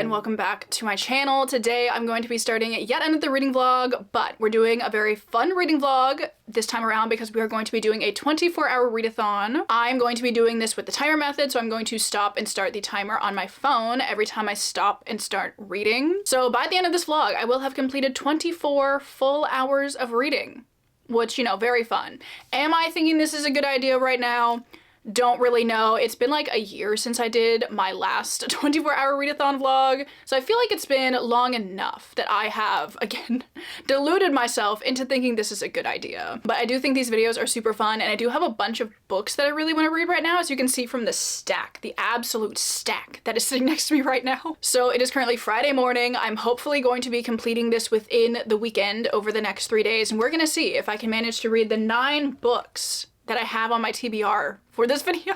and welcome back to my channel. Today I'm going to be starting yet another reading vlog, but we're doing a very fun reading vlog this time around because we are going to be doing a 24-hour readathon. I'm going to be doing this with the timer method, so I'm going to stop and start the timer on my phone every time I stop and start reading. So by the end of this vlog, I will have completed 24 full hours of reading, which, you know, very fun. Am I thinking this is a good idea right now? Don't really know. It's been like a year since I did my last 24-hour readathon vlog, so I feel like it's been long enough that I have, again, deluded myself into thinking this is a good idea. But I do think these videos are super fun, and I do have a bunch of books that I really want to read right now, as you can see from the stack, the absolute stack that is sitting next to me right now. So it is currently Friday morning. I'm hopefully going to be completing this within the weekend over the next 3 days, and we're gonna see if I can manage to read the 9 books that I have on my TBR for this video.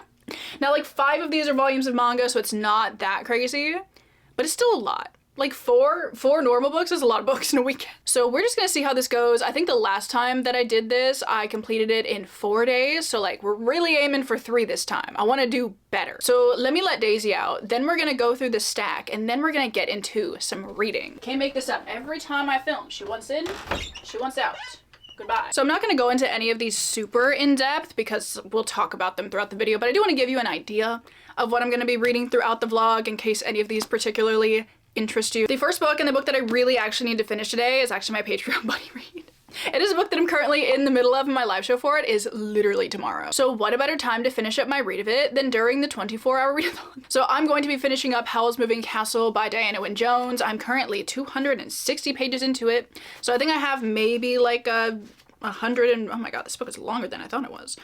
Now, like 5 of these are volumes of manga, so it's not that crazy, but it's still a lot. Like four normal books is a lot of books in a weekend. So we're just gonna see how this goes. I think the last time that I did this, I completed it in 4 days. So like we're really aiming for 3 this time. I wanna do better. So let me let Daisy out. Then we're gonna go through the stack and then we're gonna get into some reading. Can't make this up. Every time I film, she wants in, she wants out. Goodbye. So I'm not going to go into any of these super in-depth because we'll talk about them throughout the video, but I do want to give you an idea of what I'm going to be reading throughout the vlog in case any of these particularly interest you. The first book and the book that I really actually need to finish today is actually my Patreon buddy read. It is a book that I'm currently in the middle of, and my live show for it is literally tomorrow. So what a better time to finish up my read of it than during the 24-hour readathon. So I'm going to be finishing up Howl's Moving Castle by Diana Wynne Jones. I'm currently 260 pages into it. So I think I have maybe like 100 and, oh my god, this book is longer than I thought it was.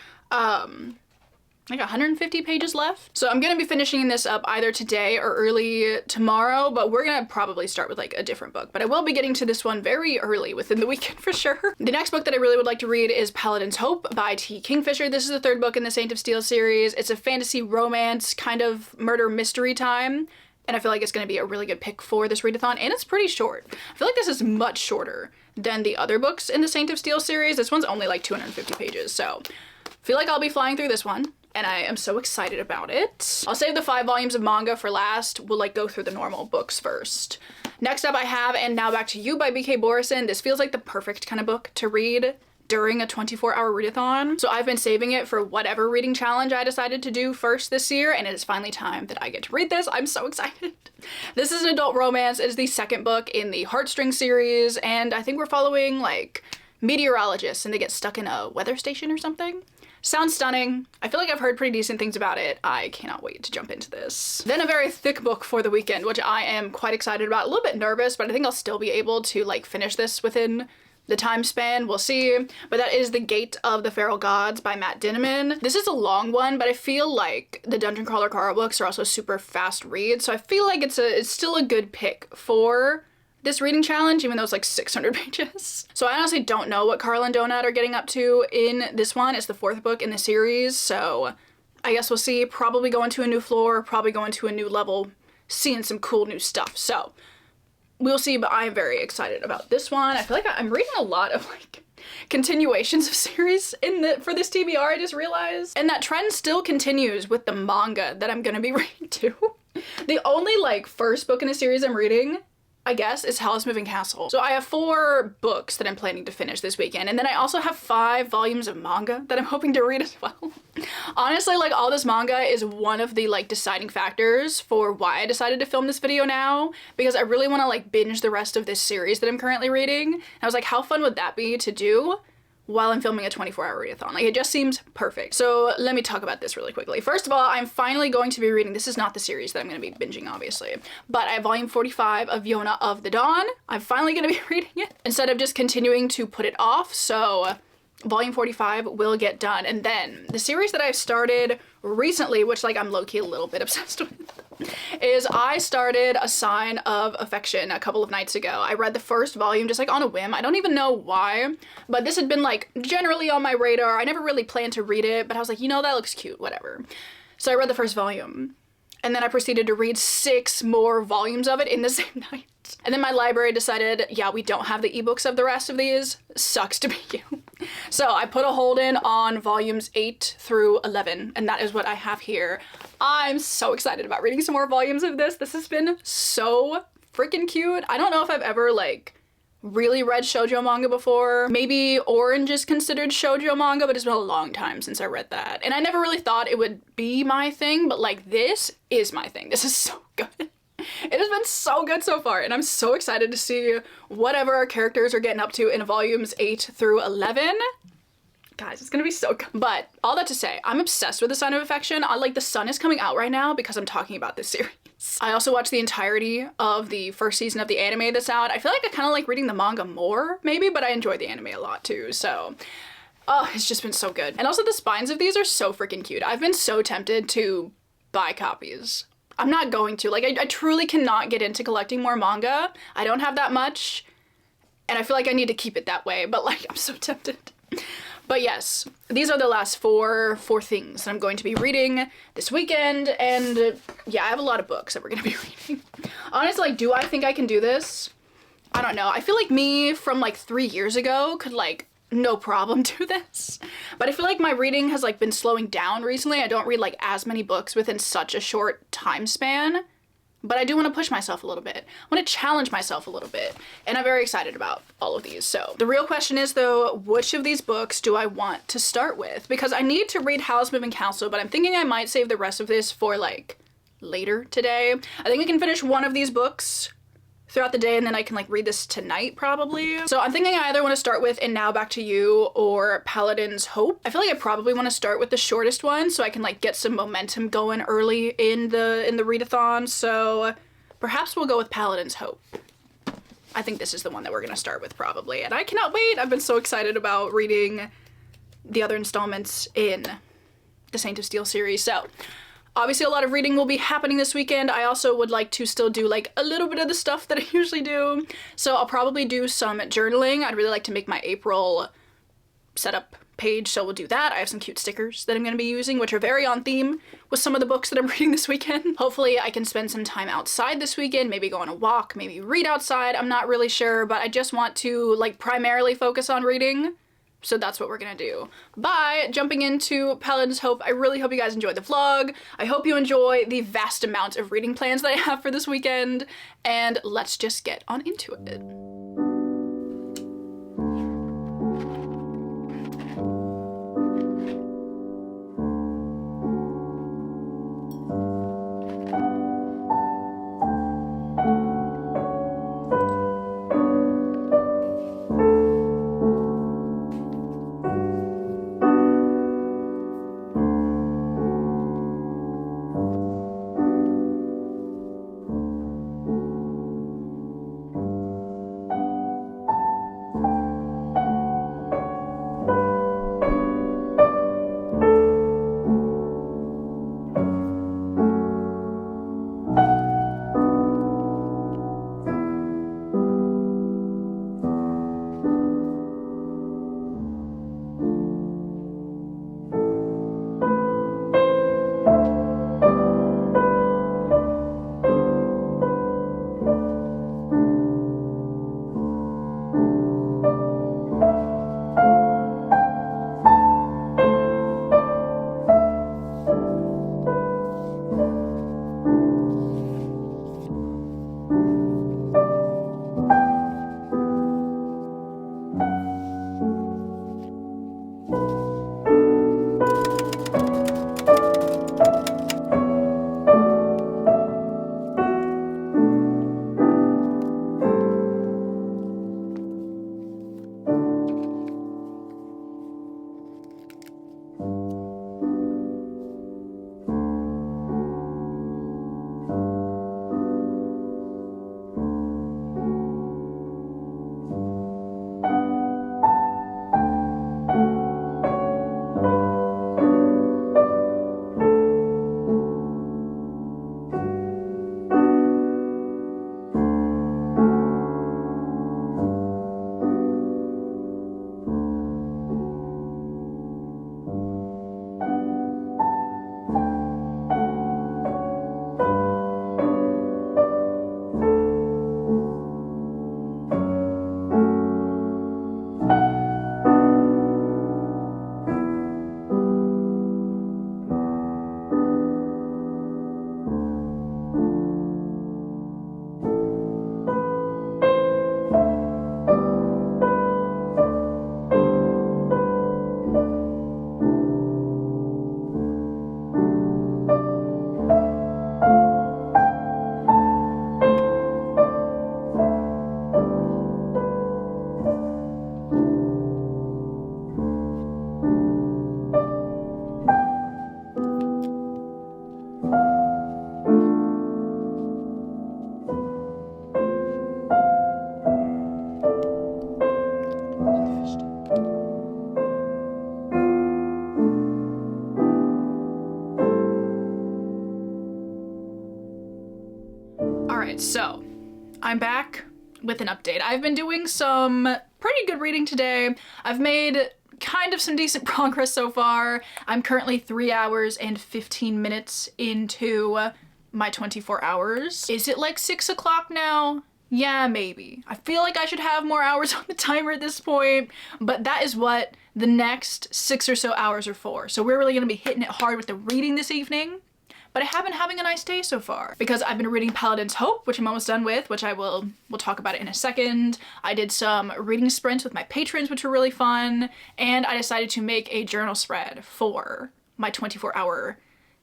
Like 150 pages left. So I'm gonna be finishing this up either today or early tomorrow, but we're gonna probably start with like a different book. But I will be getting to this one very early within the weekend for sure. The next book that I really would like to read is Paladin's Hope by T. Kingfisher. This is the 3rd book in the Saint of Steel series. It's a fantasy romance kind of murder mystery time, and I feel like it's gonna be a really good pick for this readathon, and it's pretty short. I feel like this is much shorter than the other books in the Saint of Steel series. This one's only like 250 pages, so I feel like I'll be flying through this one, and I am so excited about it. I'll save the 5 volumes of manga for last. We'll like go through the normal books first. Next up I have And Now Back to You by B.K. Borison. This feels like the perfect kind of book to read during a 24-hour readathon. So I've been saving it for whatever reading challenge I decided to do first this year, and it is finally time that I get to read this. I'm so excited. This is an adult romance. It is the 2nd book in the Heartstring series, and I think we're following like meteorologists and they get stuck in a weather station or something. Sounds stunning. I feel like I've heard pretty decent things about it. I cannot wait to jump into this. Then a very thick book for the weekend, which I am quite excited about. A little bit nervous, but I think I'll still be able to like finish this within the time span. We'll see. But that is The Gate of the Feral Gods by Matt Dinniman. This is a long one, but I feel like the Dungeon Crawler Kara books are also super fast reads, so I feel like it's still a good pick for this reading challenge, even though it's like 600 pages. So I honestly don't know what Carl and Donut are getting up to in this one. It's the 4th book in the series, so I guess we'll see. Probably going to a new floor, probably going to a new level, seeing some cool new stuff. So we'll see, but I'm very excited about this one. I feel like I'm reading a lot of like continuations of series for this TBR, I just realized. And that trend still continues with the manga that I'm gonna be reading too. The only like first book in a series I'm reading, I guess, is Howl's Moving Castle. So I have 4 books that I'm planning to finish this weekend, and then I also have 5 volumes of manga that I'm hoping to read as well. Honestly, like all this manga is one of the like deciding factors for why I decided to film this video now, because I really want to like binge the rest of this series that I'm currently reading. And I was like, how fun would that be to do while I'm filming a 24-hour readathon? Like, it just seems perfect. So let me talk about this really quickly. First of all, I'm finally going to be reading, this is not the series that I'm going to be binging, obviously, but I have volume 45 of Yona of the Dawn. I'm finally going to be reading it instead of just continuing to put it off, so volume 45 will get done. And then the series that I've started recently, which like I'm low-key a little bit obsessed with, is I started A Sign of Affection a couple of nights ago. I read the 1st volume just like on a whim. I don't even know why, but this had been like generally on my radar. I never really planned to read it, but I was like, you know, that looks cute, whatever. So I read the 1st volume, and then I proceeded to read 6 more volumes of it in the same night. And then my library decided, yeah, we don't have the ebooks of the rest of these. Sucks to be you. So I put a hold in on volumes 8 through 11, and that is what I have here. I'm so excited about reading some more volumes of this. This has been so freaking cute. I don't know if I've ever like really read shoujo manga before. Maybe Orange is considered shoujo manga, but it's been a long time since I read that. And I never really thought it would be my thing, but like this is my thing. This is so good. It has been so good so far, and I'm so excited to see whatever our characters are getting up to in volumes 8 through 11. Guys, it's gonna be so good. But all that to say, I'm obsessed with The Sign of Affection. The sun is coming out right now because I'm talking about this series. I also watched the entirety of the first season of the anime that's out. I feel like I kind of like reading the manga more, maybe, but I enjoy the anime a lot too, so. Oh, it's just been so good. And also the spines of these are so freaking cute. I've been so tempted to buy copies. I'm not going to. Like, I truly cannot get into collecting more manga. I don't have that much, and I feel like I need to keep it that way, but like, I'm so tempted. But yes, these are the last four things that I'm going to be reading this weekend, and yeah, I have a lot of books that we're gonna be reading. Honestly, like, do I think I can do this? I don't know. I feel like me from like 3 years ago could like no problem do this, but I feel like my reading has like been slowing down recently. I don't read like as many books within such a short time span. But I do want to push myself a little bit. I want to challenge myself a little bit. And I'm very excited about all of these. So the real question is though, which of these books do I want to start with? Because I need to read Howl's Moving Castle, but I'm thinking I might save the rest of this for like later today. I think I can finish one of these books throughout the day, and then I can like read this tonight probably. So I'm thinking I either want to start with And Now Back to You or Paladin's Hope. I feel like I probably want to start with the shortest one so I can like get some momentum going early in the readathon. So perhaps we'll go with Paladin's Hope. I think this is the one that we're gonna start with probably, and I cannot wait. I've been so excited about reading the other installments in the Saint of Steel series. So obviously a lot of reading will be happening this weekend. I also would like to still do like a little bit of the stuff that I usually do. So I'll probably do some journaling. I'd really like to make my April setup page, so we'll do that. I have some cute stickers that I'm going to be using, which are very on theme with some of the books that I'm reading this weekend. Hopefully I can spend some time outside this weekend, maybe go on a walk, maybe read outside. I'm not really sure, but I just want to like primarily focus on reading. So that's what we're gonna do. By jumping into Paladin's Hope, I really hope you guys enjoyed the vlog. I hope you enjoy the vast amount of reading plans that I have for this weekend, and let's just get on into it. Alright, so I'm back with an update. I've been doing some pretty good reading today. I've made kind of some decent progress so far. I'm currently 3 hours and 15 minutes into my 24 hours. Is it like 6 o'clock now? Yeah, maybe. I feel like I should have more hours on the timer at this point, but that is what the next 6 or so hours are for. So we're really gonna be hitting it hard with the reading this evening. But I have been having a nice day so far because I've been reading Paladin's Hope, which I'm almost done with, which we'll talk about it in a second. I did some reading sprints with my patrons, which were really fun. And I decided to make a journal spread for my 24-hour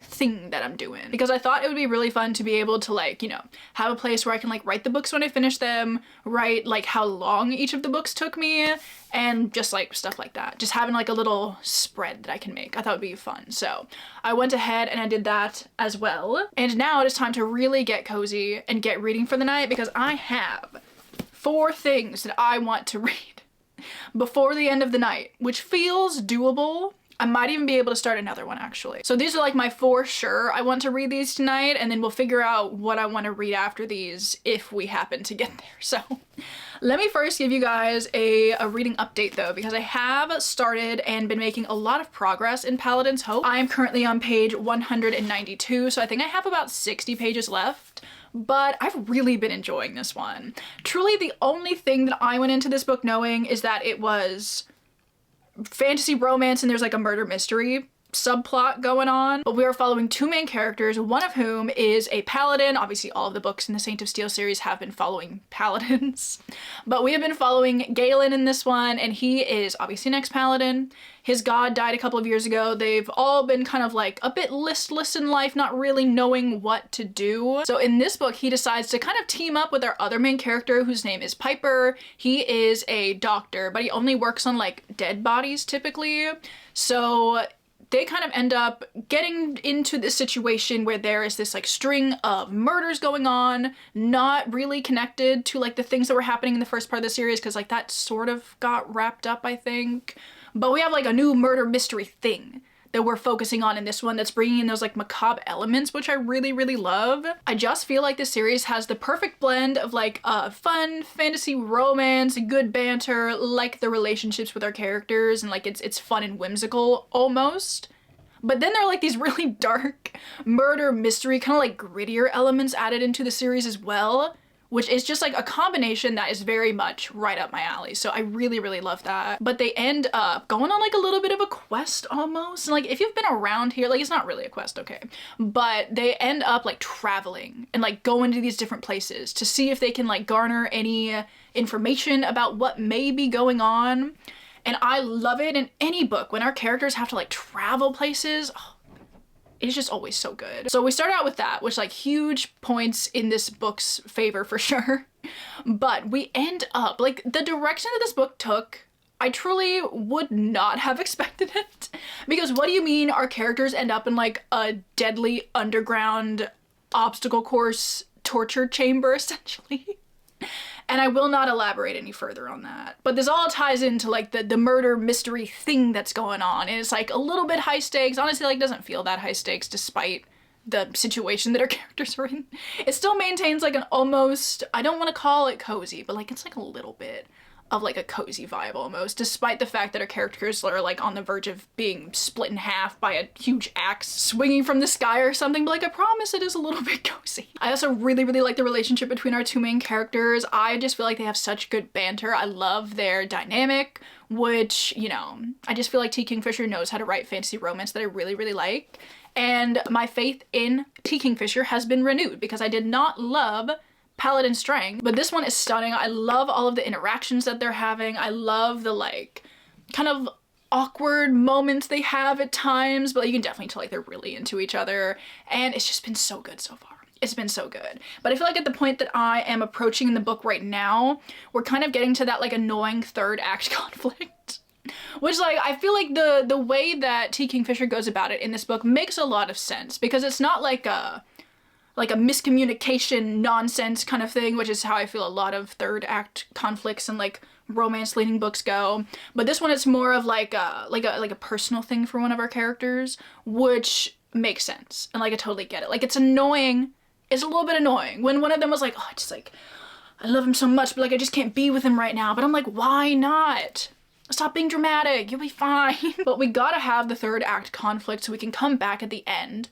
thing that I'm doing because I thought it would be really fun to be able to, like, you know, have a place where I can like write the books when I finish them, write like how long each of the books took me, and just like stuff like that. Just having like a little spread that I can make. I thought would be fun. So I went ahead and I did that as well. And now it is time to really get cozy and get reading for the night because I have 4 things that I want to read before the end of the night, which feels doable. I might even be able to start another one actually. So these are like my 4 sure I want to read these tonight, and then we'll figure out what I want to read after these if we happen to get there. So let me first give you guys a reading update though, because I have started and been making a lot of progress in Paladin's Hope. I am currently on page 192, so I think I have about 60 pages left. But I've really been enjoying this one. Truly the only thing that I went into this book knowing is that it was fantasy romance and there's like a murder mystery subplot going on, but we are following 2 main characters, one of whom is a paladin. Obviously all of the books in the Saint of Steel series have been following paladins, but we have been following Galen in this one, and he is obviously an ex-paladin. His god died a couple of years ago. They've all been kind of like a bit listless in life, not really knowing what to do. So in this book, he decides to kind of team up with our other main character, whose name is Piper. He is a doctor, but he only works on like dead bodies typically. So they kind of end up getting into this situation where there is this like string of murders going on, not really connected to like the things that were happening in the first part of the series, because like that sort of got wrapped up, I think. But we have like a new murder mystery thing that we're focusing on in this one that's bringing in those like macabre elements, which I really, really love. I just feel like this series has the perfect blend of like fun fantasy romance, good banter, like the relationships with our characters, and like it's fun and whimsical almost. But then there are like these really dark murder mystery, kind of like grittier elements added into the series as well, which is just like a combination that is very much right up my alley. So I really, really love that. But they end up going on like a little bit of a quest almost. And like if you've been around here, like it's not really a quest, okay, but they end up like traveling and like going to these different places to see if they can like garner any information about what may be going on. And I love it in any book when our characters have to like travel places. Oh, it's just always so good. So we start out with that, which like huge points in this book's favor for sure. But we end up, like the direction that this book took, I truly would not have expected it. Because what do you mean our characters end up in like a deadly underground obstacle course torture chamber essentially? And I will not elaborate any further on that. But this all ties into like the murder mystery thing that's going on. And it's like a little bit high stakes. Honestly, like doesn't feel that high stakes despite the situation that our characters are in. It still maintains like an almost, I don't want to call it cozy, but like it's like a little bit of like a cozy vibe almost, despite the fact that our characters are like on the verge of being split in half by a huge axe swinging from the sky or something. But like I promise it is a little bit cozy. I also really, really like the relationship between our 2 main characters. I just feel like they have such good banter. I love their dynamic, which, you know, I just feel like T. Kingfisher knows how to write fantasy romance that I really, really like. And my faith in T. Kingfisher has been renewed because I did not love Paladin Strength, but this one is stunning. I love all of the interactions that they're having. I love the like kind of awkward moments they have at times, but you can definitely tell like they're really into each other, and it's just been so good so far. It's been so good. But I feel like at the point that I am approaching in the book right now, we're kind of getting to that like annoying 3rd act conflict. Which like I feel like the way that T. Kingfisher goes about it in this book makes a lot of sense, because it's not like a miscommunication nonsense kind of thing, which is how I feel a lot of 3rd act conflicts and like romance leaning books go. But this one is more of like a personal thing for one of our characters, which makes sense. And like I totally get it. Like it's annoying is a little bit annoying. When one of them was like, oh, I love him so much, but like I just can't be with him right now. But I'm like, why not? Stop being dramatic, you'll be fine. But we gotta have the third act conflict so we can come back at the end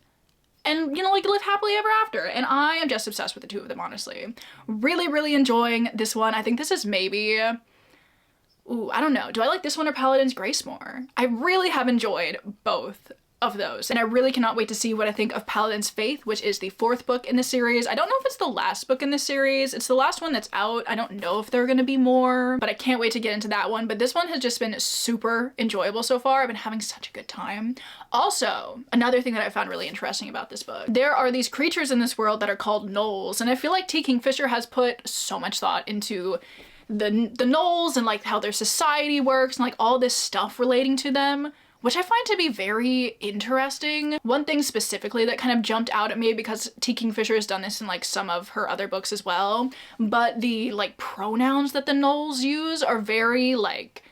and, you know, like live happily ever after. And I am just obsessed with the two of them, honestly. Really, really enjoying this one. I think this is maybe, ooh, I don't know. Do I like this one or Paladin's Grace more? I really have enjoyed both of those, and I really cannot wait to see what I think of Paladin's Faith, which is the 4th book in the series. I don't know if it's the last book in the series. It's the last one that's out. I don't know if there are gonna be more, but I can't wait to get into that one. But this one has just been super enjoyable so far. I've been having such a good time. Also, another thing that I found really interesting about this book, there are these creatures in this world that are called gnolls, and I feel like T. Kingfisher has put so much thought into the gnolls and like how their society works and like all this stuff relating to them, which I find to be very interesting. One thing specifically that kind of jumped out at me, because T. Kingfisher has done this in like some of her other books as well, but the like pronouns that the gnolls use are very like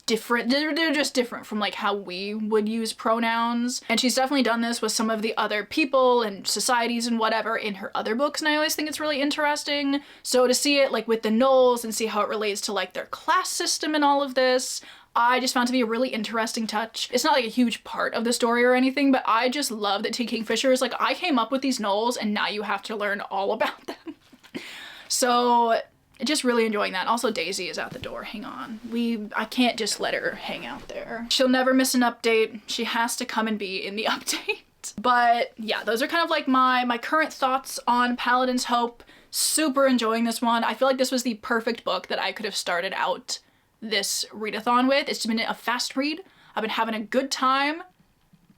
different. They're just different from like how we would use pronouns. And she's definitely done this with some of the other people and societies and whatever in her other books, and I always think it's really interesting. So to see it like with the gnolls and see how it relates to like their class system and all of this, I just found to be a really interesting touch. It's not like a huge part of the story or anything, but I just love that T. Kingfisher is like, I came up with these gnolls and now you have to learn all about them. So just really enjoying that. Also, Daisy is out the door. Hang on. I can't just let her hang out there. She'll never miss an update. She has to come and be in the update. But yeah, those are kind of like my current thoughts on Paladin's Hope. Super enjoying this one. I feel like this was the perfect book that I could have started out this readathon with. It's been a fast read. I've been having a good time.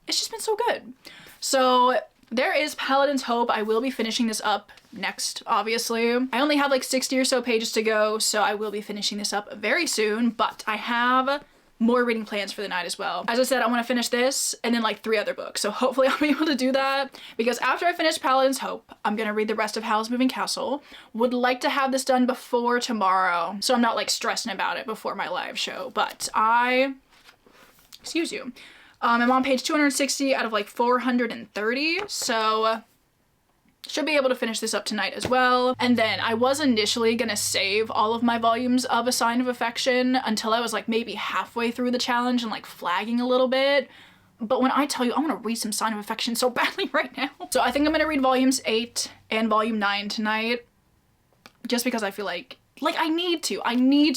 It's just been so good. So there is Paladin's Hope. I will be finishing this up next, obviously. I only have like 60 or so pages to go, so I will be finishing this up very soon, but I have more reading plans for the night as well. As I said, I want to finish this and then like 3 other books, so hopefully I'll be able to do that, because after I finish Paladin's Hope, I'm gonna read the rest of Howl's Moving Castle. Would like to have this done before tomorrow, so I'm not like stressing about it before my live show, but excuse you, I'm on page 260 out of like 430, so should be able to finish this up tonight as well. And then I was initially gonna save all of my volumes of A Sign of Affection until I was like maybe halfway through the challenge and like flagging a little bit. But when I tell you, I want to read some Sign of Affection so badly right now. So I think I'm gonna read volumes 8 and volume 9 tonight, just because I feel like I need to.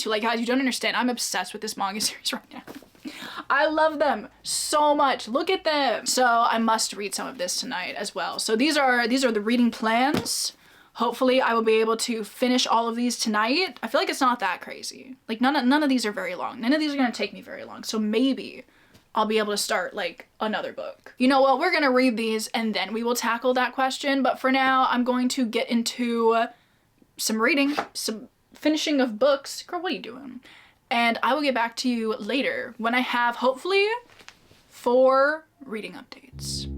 Like, guys, you don't understand. I'm obsessed with this manga series right now. I love them so much. Look at them. So I must read some of this tonight as well. So these are the reading plans. Hopefully I will be able to finish all of these tonight. I feel like it's not that crazy. Like none of these are very long. None of these are gonna take me very long. So maybe I'll be able to start like another book. You know what? We're gonna read these and then we will tackle that question. But for now, I'm going to get into some reading, some finishing of books. Girl, what are you doing? And I will get back to you later when I have, hopefully, 4 reading updates.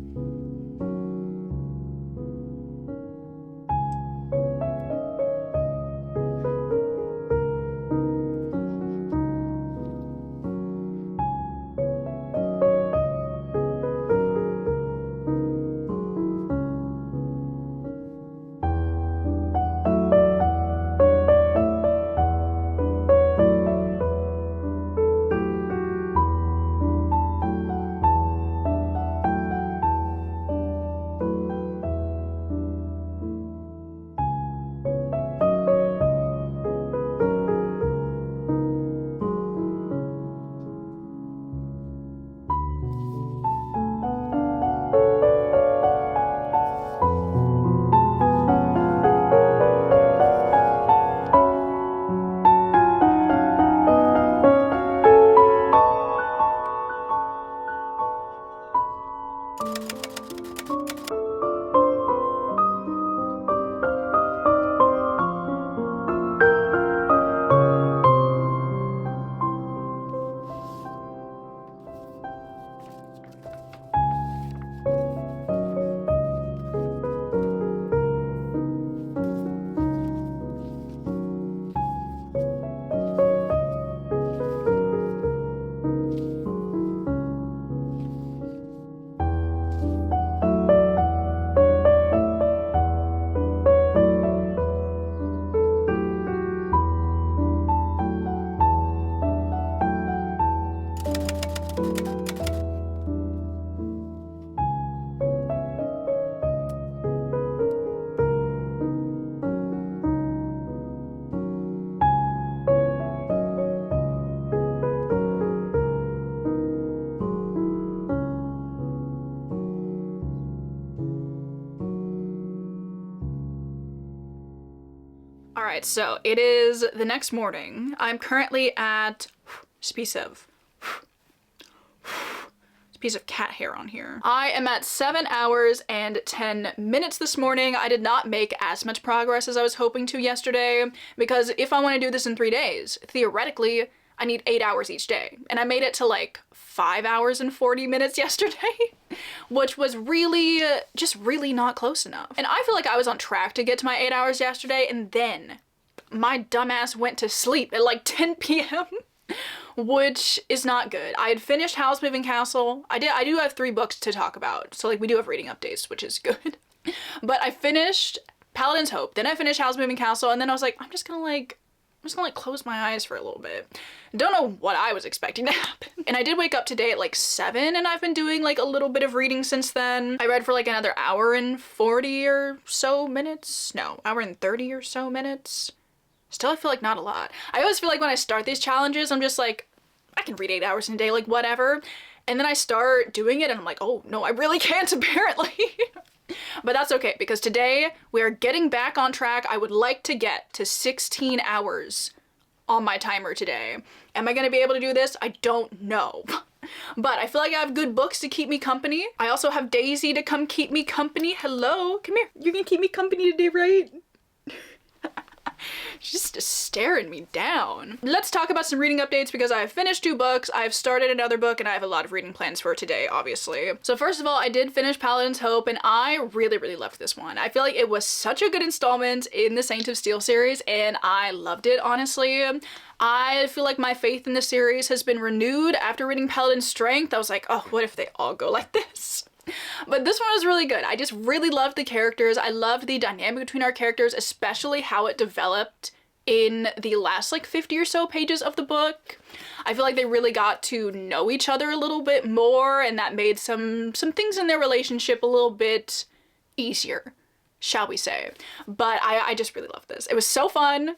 Alright, so it is the next morning. I'm currently at this piece of cat hair on here. I am at 7 hours and 10 minutes this morning. I did not make as much progress as I was hoping to yesterday, because if I want to do this in 3 days, theoretically, I need 8 hours each day. And I made it to like 5 hours and 40 minutes yesterday, which was really, just really not close enough. And I feel like I was on track to get to my 8 hours yesterday, and then my dumbass went to sleep at like 10 p.m. which is not good. I had finished Howl's Moving Castle. I do have 3 books to talk about, so like we do have reading updates, which is good. But I finished Paladin's Hope, then I finished Howl's Moving Castle, and then I was like, I'm just gonna close my eyes for a little bit. Don't know what I was expecting to happen. And I did wake up today at like 7, and I've been doing like a little bit of reading since then. I read for like another hour and 40 or so minutes. No, hour and 30 or so minutes. Still, I feel like not a lot. I always feel like when I start these challenges, I'm just like, I can read 8 hours in a day, like whatever. And then I start doing it and I'm like, oh no, I really can't apparently. But that's okay, because today we are getting back on track. I would like to get to 16 hours on my timer today. Am I gonna be able to do this? I don't know. But I feel like I have good books to keep me company. I also have Daisy to come keep me company. Hello, come here. You're gonna keep me company today, right? She's just staring me down. Let's talk about some reading updates, because I have finished 2 books, I've started another book, and I have a lot of reading plans for today, obviously. So first of all, I did finish Paladin's Hope, and I really, really loved this one. I feel like it was such a good installment in the Saint of Steel series, and I loved it, honestly. I feel like my faith in the series has been renewed after reading Paladin's Strength. I was like, oh, what if they all go like this? But this one was really good. I just really loved the characters. I loved the dynamic between our characters, especially how it developed in the last like 50 or so pages of the book. I feel like they really got to know each other a little bit more, and that made some things in their relationship a little bit easier, shall we say. But I just really loved this. It was so fun.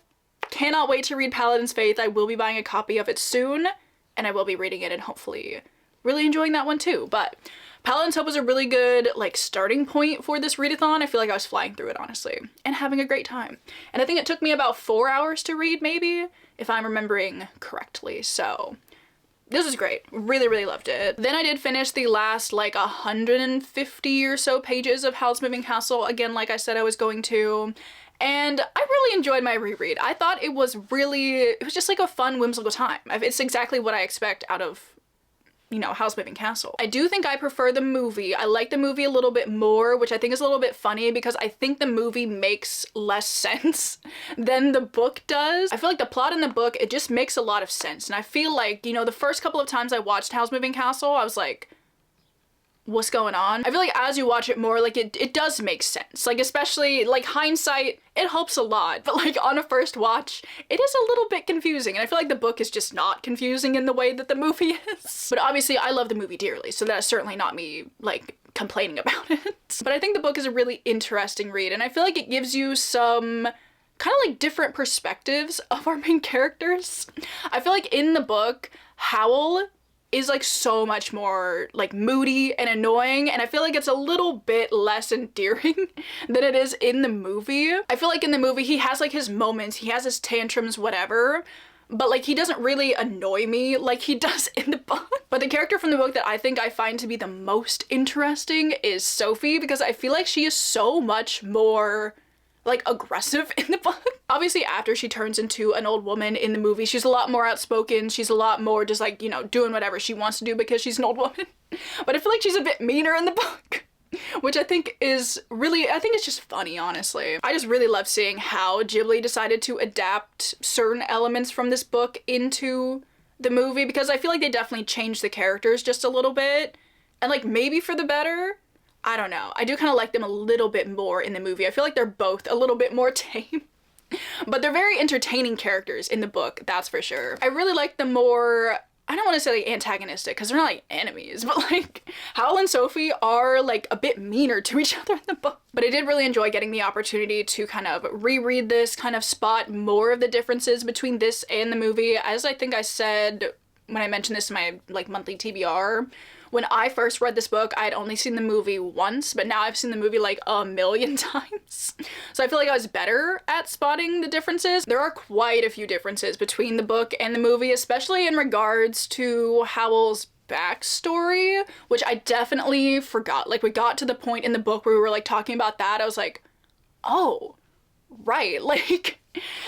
Cannot wait to read Paladin's Faith. I will be buying a copy of it soon, and I will be reading it and hopefully really enjoying that one too. But Paladin's Hope was a really good like starting point for this readathon. I feel like I was flying through it, honestly, and having a great time. And I think it took me about 4 hours to read, maybe, if I'm remembering correctly. So this was great. Really, really loved it. Then I did finish the last like 150 or so pages of Howl's Moving Castle, again, like I said I was going to. And I really enjoyed my reread. I thought it was just like a fun, whimsical time. It's exactly what I expect out of, you know, Howl's Moving Castle. I do think I prefer the movie. I like the movie a little bit more, which I think is a little bit funny, because I think the movie makes less sense than the book does. I feel like the plot in the book, it just makes a lot of sense. And I feel like, you know, the first couple of times I watched Howl's Moving Castle, I was like, what's going on? I feel like as you watch it more, like it does make sense. Like, especially like hindsight, it helps a lot, but like on a first watch, it is a little bit confusing. And I feel like the book is just not confusing in the way that the movie is. But obviously I love the movie dearly, so that's certainly not me like complaining about it. But I think the book is a really interesting read, and I feel like it gives you some kind of like different perspectives of our main characters. I feel like in the book, Howl is like so much more like moody and annoying, and I feel like it's a little bit less endearing than it is in the movie. I feel like in the movie he has like his moments, he has his tantrums, whatever, but like he doesn't really annoy me like he does in the book. But the character from the book that I think I find to be the most interesting is Sophie, because I feel like she is so much more like aggressive in the book. Obviously after she turns into an old woman in the movie, she's a lot more outspoken, she's a lot more just like, you know, doing whatever she wants to do because she's an old woman. But I feel like she's a bit meaner in the book, which I think is really, I think it's just funny, honestly. I just really love seeing how Ghibli decided to adapt certain elements from this book into the movie, because I feel like they definitely changed the characters just a little bit, and like maybe for the better. I don't know. I do kind of like them a little bit more in the movie. I feel like they're both a little bit more tame. But they're very entertaining characters in the book, that's for sure. I really like the more I don't want to say like antagonistic because they're not like enemies, but like Howl and Sophie are like a bit meaner to each other in the book. But I did really enjoy getting the opportunity to kind of reread this, kind of spot more of the differences between this and the movie. As I think I said when I mentioned this in my like monthly TBR, when I first read this book, I had only seen the movie once, but now I've seen the movie like a million times. So I feel like I was better at spotting the differences. There are quite a few differences between the book and the movie, especially in regards to Howl's backstory, which I definitely forgot. Like, we got to the point in the book where we were like talking about that. I was like, oh, right. Like,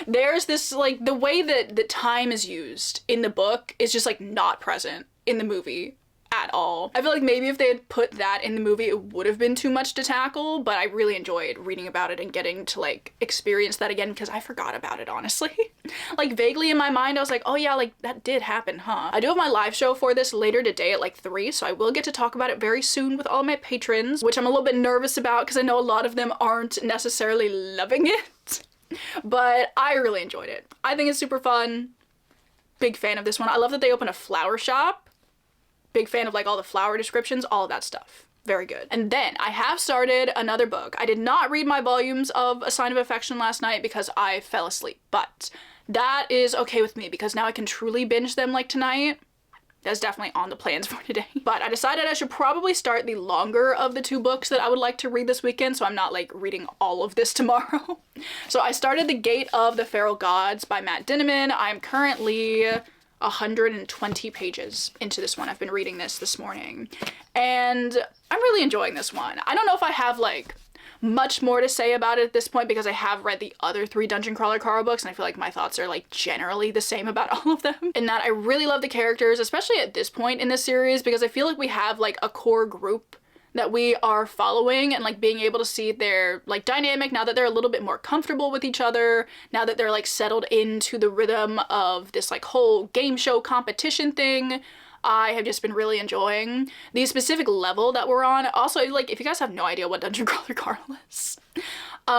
there's this, like, the way that the time is used in the book is just like not present in the movie at all. I feel like maybe if they had put that in the movie, it would have been too much to tackle, but I really enjoyed reading about it and getting to like experience that again because I forgot about it, honestly. Like vaguely in my mind, I was like, oh yeah, like that did happen, huh? I do have my live show for this later today at like 3, so I will get to talk about it very soon with all my patrons, which I'm a little bit nervous about because I know a lot of them aren't necessarily loving it, but I really enjoyed it. I think it's super fun. Big fan of this one. I love that they open a flower shop. Big fan of like all the flower descriptions, all of that stuff. Very good. And then I have started another book. I did not read my volumes of A Sign of Affection last night because I fell asleep, but that is okay with me because now I can truly binge them like tonight. That's definitely on the plans for today. But I decided I should probably start the longer of the 2 books that I would like to read this weekend, so I'm not like reading all of this tomorrow. So I started The Gate of the Feral Gods by Matt Dinniman. I'm currently 120 pages into this one. I've been reading this morning and I'm really enjoying this one. I don't know if I have like much more to say about it at this point because I have read the other 3 Dungeon Crawler Carl books and I feel like my thoughts are like generally the same about all of them. And that I really love the characters, especially at this point in the series, because I feel like we have like a core group that we are following and like being able to see their like dynamic now that they're a little bit more comfortable with each other, now that they're like settled into the rhythm of this like whole game show competition thing. I have just been really enjoying the specific level that we're on. Also, like, if you guys have no idea what Dungeon Crawler Carl is,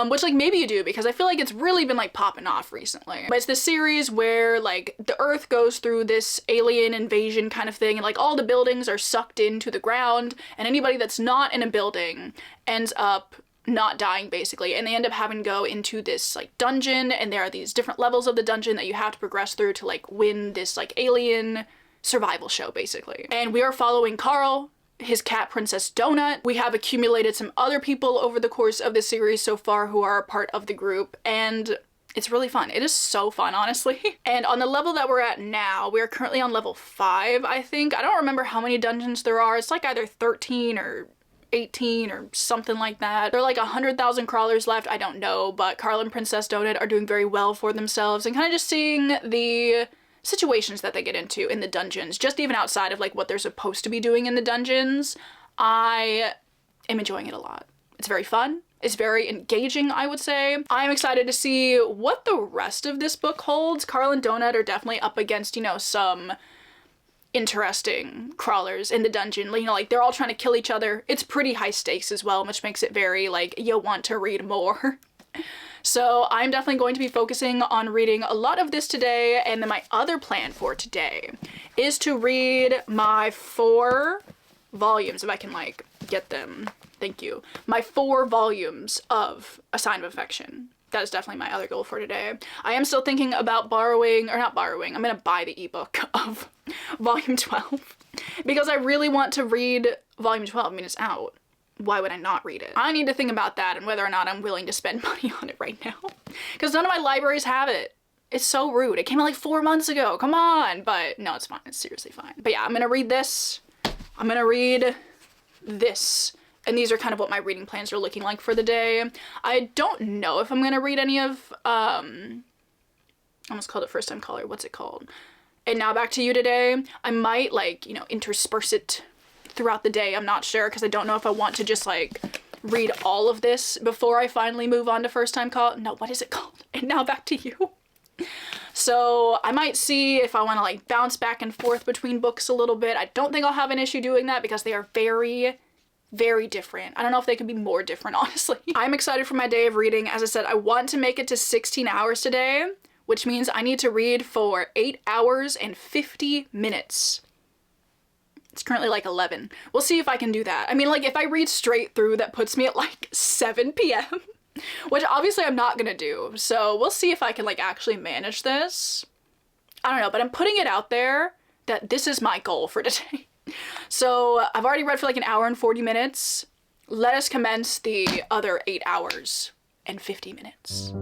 which like maybe you do because I feel like it's really been like popping off recently. But it's this series where like the Earth goes through this alien invasion kind of thing and like all the buildings are sucked into the ground and anybody that's not in a building ends up not dying basically, and they end up having to go into this like dungeon, and there are these different levels of the dungeon that you have to progress through to like win this like alien survival show basically. And we are following Carl, his cat Princess Donut. We have accumulated some other people over the course of the series so far who are a part of the group, and it's really fun. It is so fun, honestly. And on the level that we're at now, we're currently on level 5, I think. I don't remember how many dungeons there are. It's like either 13 or 18 or something like that. There are like 100,000 crawlers left, I don't know, but Carl and Princess Donut are doing very well for themselves, and kind of just seeing the situations that they get into in the dungeons, just even outside of like what they're supposed to be doing in the dungeons, I am enjoying it a lot. It's very fun. It's very engaging, I would say. I'm excited to see what the rest of this book holds. Carl and Donut are definitely up against, you know, some interesting crawlers in the dungeon. You know, like they're all trying to kill each other. It's pretty high stakes as well, which makes it very like you want to read more. So I'm definitely going to be focusing on reading a lot of this today, and then my other plan for today is to read my 4 volumes, if I can like get them, thank you, my 4 volumes of A Sign of Affection. That is definitely my other goal for today. I am still thinking about borrowing, or not borrowing, I'm gonna buy the ebook of volume 12 because I really want to read volume 12. I mean, it's out. Why would I not read it? I need to think about that and whether or not I'm willing to spend money on it right now. Because none of my libraries have it. It's so rude. It came out like 4 months ago. Come on. But no, it's fine. It's seriously fine. But yeah, I'm gonna read this. I'm gonna read this. And these are kind of what my reading plans are looking like for the day. I don't know if I'm gonna read any of, I almost called it First Time Caller. What's it called? And Now Back to You today. I might like, you know, intersperse it throughout the day. I'm not sure because I don't know if I want to just like read all of this before I finally move on to First Time Call. No, what is it called? And Now Back to You. So I might see if I want to like bounce back and forth between books a little bit. I don't think I'll have an issue doing that because they are very, very different. I don't know if they could be more different, honestly. I'm excited for my day of reading. As I said, I want to make it to 16 hours today, which means I need to read for 8 hours and 50 minutes. It's currently like 11. We'll see if I can do that. I mean, like, if I read straight through, that puts me at like 7 p.m., which obviously I'm not gonna do. So we'll see if I can like actually manage this. I don't know, but I'm putting it out there that this is my goal for today. So I've already read for like an hour and 40 minutes. Let us commence the other 8 hours and 50 minutes.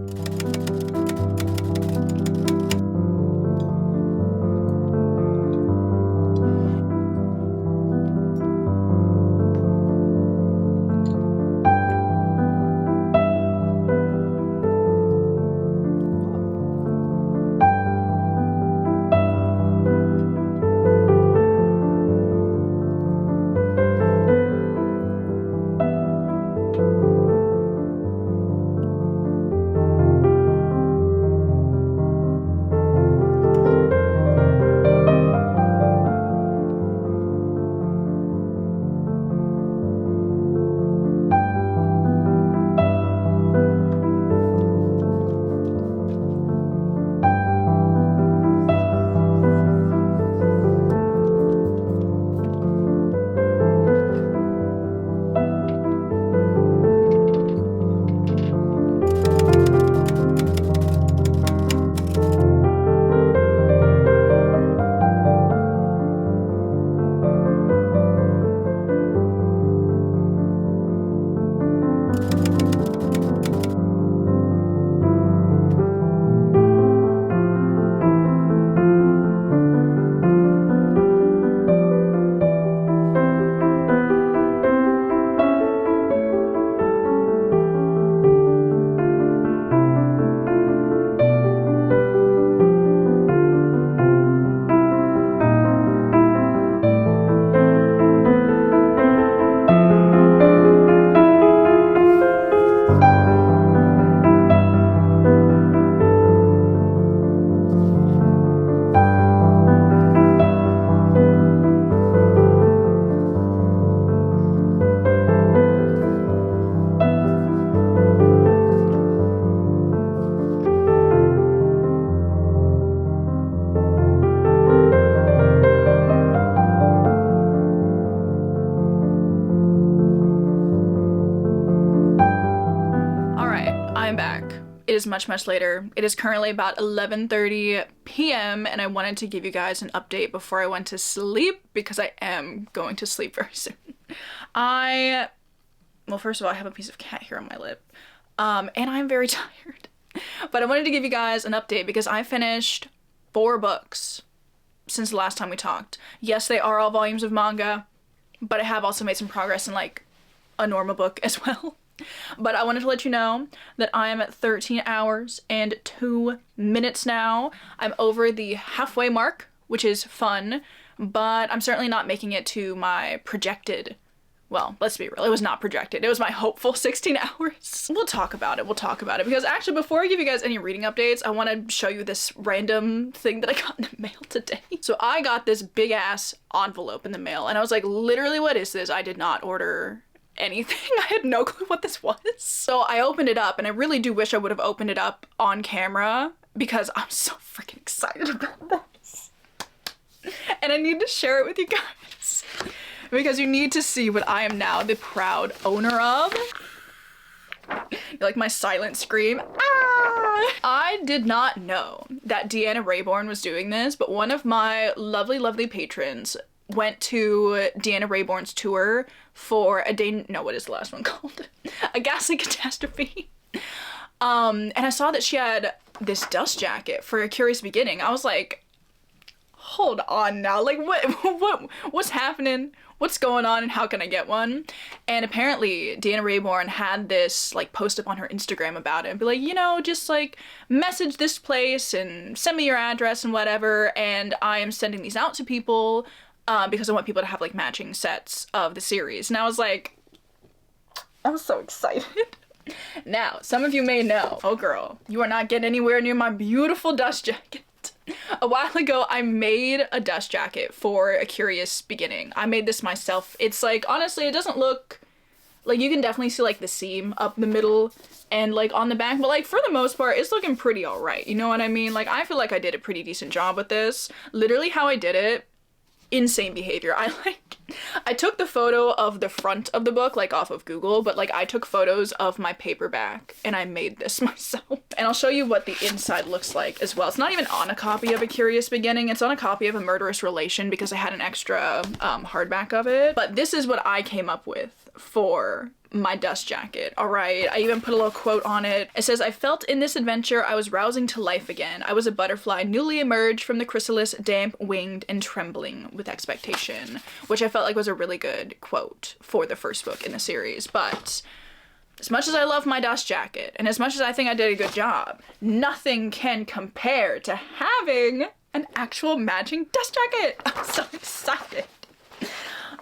Is much later. It is currently about 11:30 p.m. and I wanted to give you guys an update before I went to sleep because I am going to sleep very soon. Well, first of all, I have a piece of cat hair on my lip, and I'm very tired. But I wanted to give you guys an update because I finished 4 books since the last time we talked. Yes, they are all volumes of manga, but I have also made some progress in like a normal book as well. But I wanted to let you know that I am at 13 hours and 2 minutes now. I'm over the halfway mark, which is fun, but I'm certainly not making it to my projected, well, let's be real, it was not projected. It was my hopeful 16 hours. We'll talk about it, because actually before I give you guys any reading updates, I want to show you this random thing that I got in the mail today. So I got this big ass envelope in the mail and I was like, literally, what is this? I did not order anything. I had no clue what this was. So I opened it up and I really do wish I would have opened it up on camera because I'm so freaking excited about this. And I need to share it with you guys because you need to see what I am now the proud owner of. You like my silent scream? Ah! I did not know that Deanna Raybourn was doing this, but one of my lovely patrons went to Deanna Raybourn's tour for a day, no, what is the last one called? A Ghastly Catastrophe. And I saw that she had this dust jacket for A Curious Beginning. I was like, hold on now, like what's happening? What's going on and how can I get one? And apparently Deanna Raybourn had this like post up on her Instagram about it and be like, you know, just like message this place and send me your address and whatever, and I am sending these out to people because I want people to have like matching sets of the series. And I was like, I'm so excited. Now, some of you may know, oh girl, you are not getting anywhere near my beautiful dust jacket. A while ago, I made a dust jacket for A Curious Beginning. I made this myself. It's like, honestly, it doesn't look Like, you can definitely see, like, the seam up the middle and, like, on the back, but, like, for the most part, it's looking pretty alright, you know what I mean? Like, I feel like I did a pretty decent job with this. Literally how I did it, insane behavior. I took the photo of the front of the book, like, off of Google, but, like, I took photos of my paperback, and I made this myself. And I'll show you what the inside looks like as well. It's not even on a copy of A Curious Beginning, it's on a copy of A Murderous Relation because I had an extra hardback of it. But this is what I came up with for my dust jacket. All right, I even put a little quote on it. It says, "I felt in this adventure I was rousing to life again. I was a butterfly newly emerged from the chrysalis, damp, winged, and trembling with expectation," which I felt like was a really good quote for the first book in the series. But as much as I love my dust jacket, and as much as I think I did a good job, nothing can compare to having an actual matching dust jacket. I'm so excited.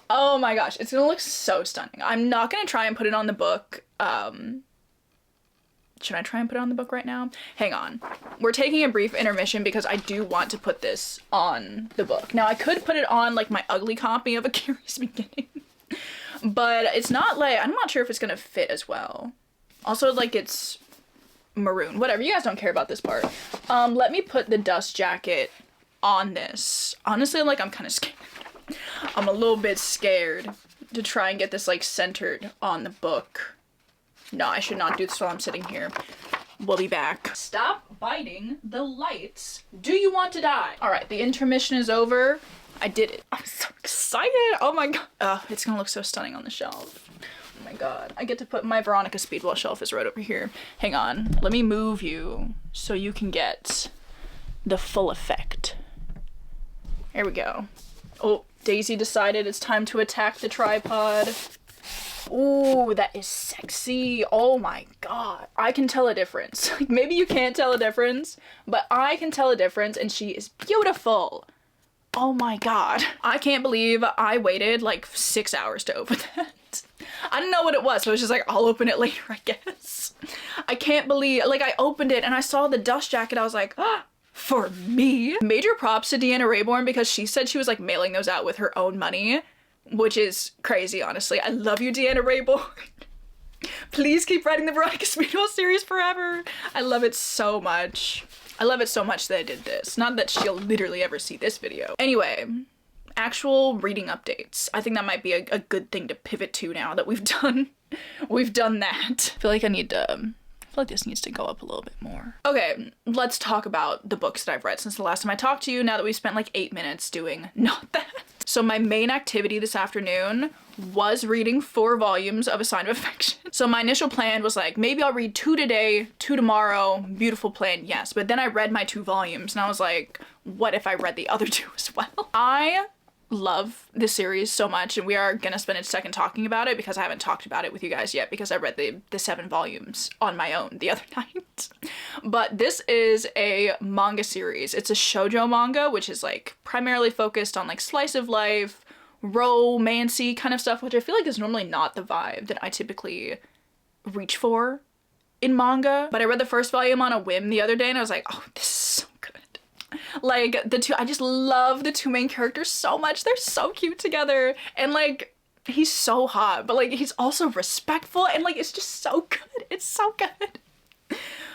Oh my gosh, it's gonna look so stunning. I'm not gonna try and put it on the book. Should I try and put it on the book right now? Hang on. We're taking a brief intermission because I do want to put this on the book. Now, I could put it on, like, my ugly copy of A Curious Beginning, but it's not, like, I'm not sure if it's gonna fit as well. Also, like, it's maroon. Whatever, you guys don't care about this part. Let me put the dust jacket on this. Honestly, like, I'm kind of scared. I'm a little bit scared to try and get this, like, centered on the book. No, I should not do this while I'm sitting here. We'll be back. Stop biting the lights. Do you want to die? All right, the intermission is over. I did it. I'm so excited. Oh my god. It's gonna look so stunning on the shelf. Oh my god. I get to put my Veronica Speedwell shelf is right over here. Hang on. Let me move you so you can get the full effect. Here we go. Oh, Daisy decided it's time to attack the tripod. Ooh, that is sexy. Oh my god. I can tell a difference. Like, maybe you can't tell a difference, but I can tell a difference, and she is beautiful. Oh my god. I can't believe I waited like 6 hours to open that. I didn't know what it was, so I was just like, I'll open it later, I guess. I can't believe, like, I opened it and I saw the dust jacket. I was like, ah. For me. Major props to Deanna Raybourn because she said she was, like, mailing those out with her own money, which is crazy, honestly. I love you, Deanna Raybourn. Please keep writing the Veronica Speedwell series forever. I love it so much. I love it so much that I did this. Not that she'll literally ever see this video. Anyway, actual reading updates. I think that might be a good thing to pivot to now that we've done that. I feel like this needs to go up a little bit more. Okay, let's talk about the books that I've read since the last time I talked to you, now that we've spent like 8 minutes doing not that. So my main activity this afternoon was reading 4 volumes of A Sign of Affection. So my initial plan was like, maybe I'll read 2 today, 2 tomorrow, beautiful plan, yes. But then I read my 2 volumes and I was like, what if I read the other 2 as well? I love this series so much, and we are gonna spend a second talking about it because I haven't talked about it with you guys yet because I read the 7 volumes on my own the other night. But this is a manga series. It's a shoujo manga, which is like primarily focused on like slice of life, romancy kind of stuff, which I feel like is normally not the vibe that I typically reach for in manga. But I read the first volume on a whim the other day and I was like, oh, this is so good. Like, I just love the 2 main characters so much. They're so cute together. And like, he's so hot, but like, he's also respectful, and like, it's just so good. It's so good.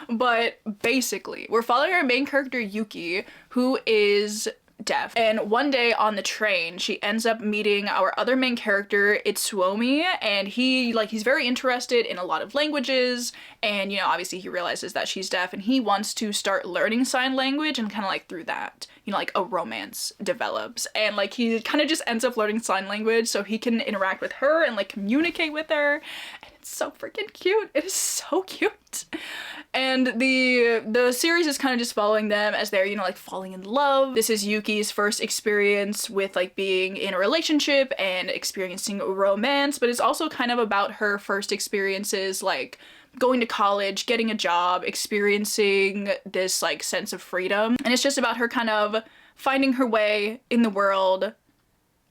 But basically, we're following our main character, Yuki, who is deaf. And one day on the train, she ends up meeting our other main character, Itsuomi, and he's very interested in a lot of languages, and, you know, obviously he realizes that she's deaf, and he wants to start learning sign language, and kind of like through that, you know, like a romance develops, and like he kind of just ends up learning sign language so he can interact with her and like communicate with her, and it's so freaking cute. It is so cute. And the series is kind of just following them as they're, you know, like falling in love. This is Yuki's first experience with like being in a relationship and experiencing romance, but it's also kind of about her first experiences like going to college, getting a job, experiencing this like sense of freedom. And it's just about her kind of finding her way in the world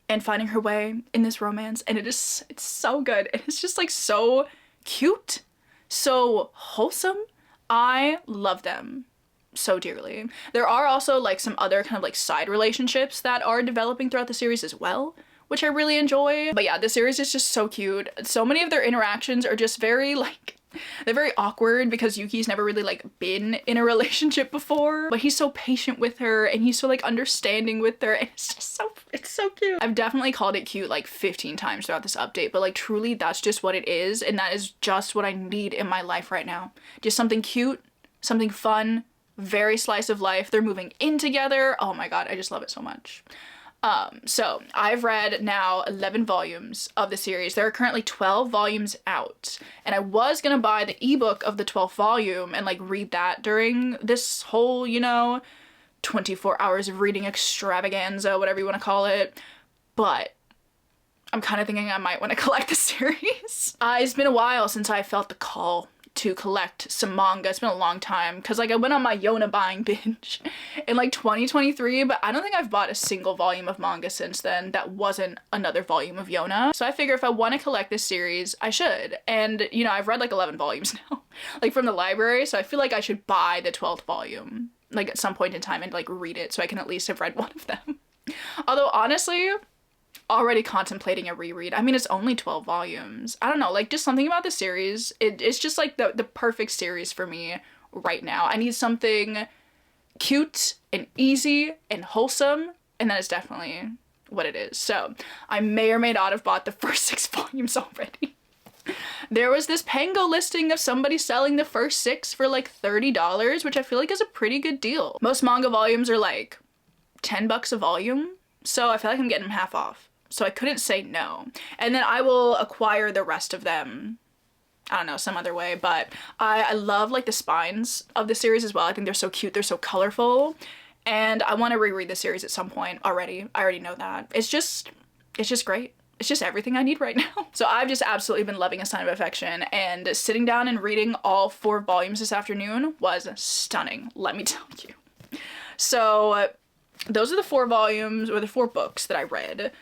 and finding her way in this romance. And it's so good. And it's just like so cute, so wholesome. I love them so dearly. There are also like some other kind of like side relationships that are developing throughout the series as well, which I really enjoy. But yeah, the series is just so cute. So many of their interactions are just very like, they're very awkward because Yuki's never really like been in a relationship before, but he's so patient with her and he's so like understanding with her, and it's just so, it's so cute. I've definitely called it cute like 15 times throughout this update, but like truly that's just what it is, and that is just what I need in my life right now. Just something cute, something fun, very slice of life. They're moving in together. Oh my god, I just love it so much. So I've read now 11 volumes of the series. There are currently 12 volumes out, and I was gonna buy the ebook of the 12th volume and like read that during this whole, you know, 24 hours of reading extravaganza, whatever you want to call it, but I'm kind of thinking I might want to collect the series. It's been a while since I felt the call to collect some manga. It's been a long time because like I went on my Yona buying binge in like 2023, but I don't think I've bought a single volume of manga since then that wasn't another volume of Yona. So I figure if I want to collect this series, I should. And you know, I've read like 11 volumes now, like from the library, so I feel like I should buy the 12th volume like at some point in time and like read it so I can at least have read one of them. Although honestly, already contemplating a reread. I mean, it's only 12 volumes. I don't know, like just something about the series. It's just like the perfect series for me right now. I need something cute and easy and wholesome, and that is definitely what it is. So I may or may not have bought the first 6 volumes already. There was this Pango listing of somebody selling the first 6 for like $30, which I feel like is a pretty good deal. Most manga volumes are like $10 a volume, so I feel like I'm getting them half off. So I couldn't say no. And then I will acquire the rest of them, I don't know, some other way. But I love like the spines of the series as well. I think they're so cute, they're so colorful. And I want to reread the series at some point already. I already know that. It's just great. It's just everything I need right now. So I've just absolutely been loving A Sign of Affection, and sitting down and reading all 4 volumes this afternoon was stunning, let me tell you. So those are the 4 volumes, or the 4 books that I read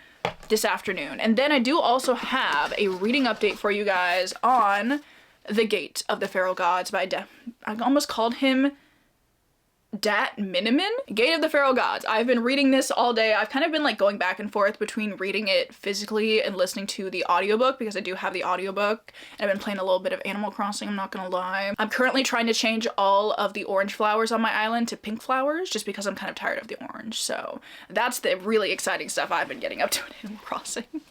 this afternoon. And then I do also have a reading update for you guys on The Gate of the Feral Gods by I almost called him Dat Miniman? Gate of the Feral Gods. I've been reading this all day. I've kind of been like going back and forth between reading it physically and listening to the audiobook because I do have the audiobook, and I've been playing a little bit of Animal Crossing, I'm not gonna lie. I'm currently trying to change all of the orange flowers on my island to pink flowers just because I'm kind of tired of the orange. So that's the really exciting stuff I've been getting up to in Animal Crossing.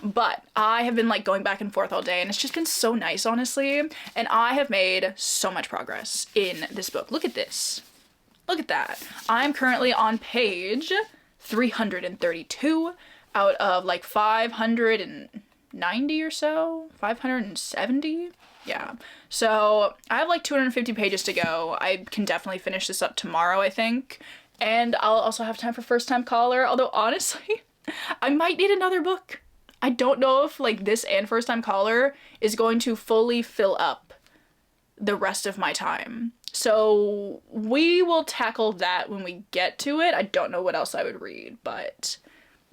But I have been like going back and forth all day, and it's just been so nice, honestly. And I have made so much progress in this book. Look at this. Look at that. I'm currently on page 332 out of like 590 or so, 570. Yeah. So I have like 250 pages to go. I can definitely finish this up tomorrow, I think. And I'll also have time for First Time Caller. Although honestly, I might need another book. I don't know if like this and First Time Caller is going to fully fill up the rest of my time. So we will tackle that when we get to it. I don't know what else I would read, but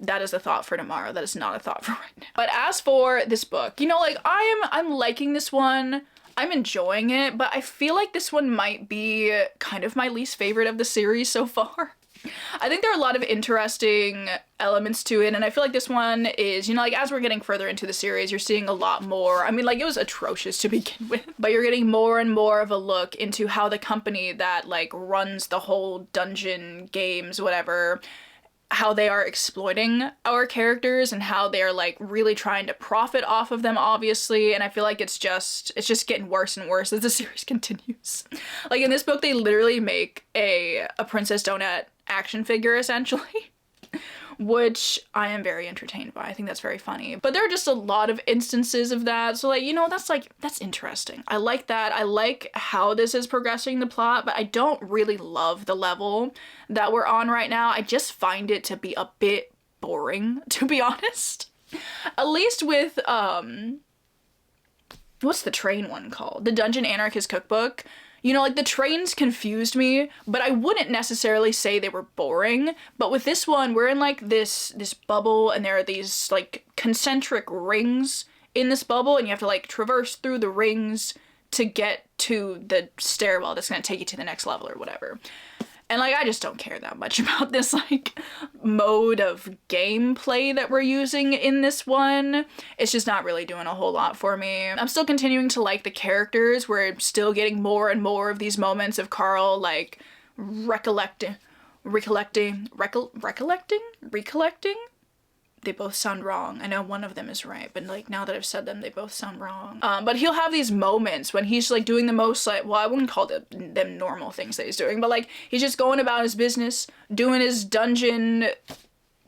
that is a thought for tomorrow. That is not a thought for right now. But as for this book, you know, like I'm liking this one. I'm enjoying it, but I feel like this one might be kind of my least favorite of the series so far. I think there are a lot of interesting elements to it, and I feel like this one is, you know, like as we're getting further into the series, you're seeing a lot more. I mean, like it was atrocious to begin with, but you're getting more and more of a look into how the company that like runs the whole dungeon games, whatever, how they are exploiting our characters and how they are like really trying to profit off of them, obviously. And I feel like it's just getting worse and worse as the series continues. Like in this book, they literally make a Princess Donut action figure essentially, which I am very entertained by. I think that's very funny. But there are just a lot of instances of that. So like, you know, that's interesting. I like that. I like how this is progressing the plot, but I don't really love the level that we're on right now. I just find it to be a bit boring, to be honest. At least with, what's the train one called? The Dungeon Anarchist Cookbook. You know, like the trains confused me, but I wouldn't necessarily say they were boring. But with this one, we're in like this bubble, and there are these like concentric rings in this bubble, and you have to like traverse through the rings to get to the stairwell that's gonna take you to the next level or whatever. And like, I just don't care that much about this like mode of gameplay that we're using in this one. It's just not really doing a whole lot for me. I'm still continuing to like the characters. We're still getting more and more of these moments of Carl like recollecting. They both sound wrong. I know one of them is right, but like now that I've said them, they both sound wrong. But he'll have these moments when he's like doing the most like, well, I wouldn't call them normal things that he's doing, but like he's just going about his business, doing his dungeon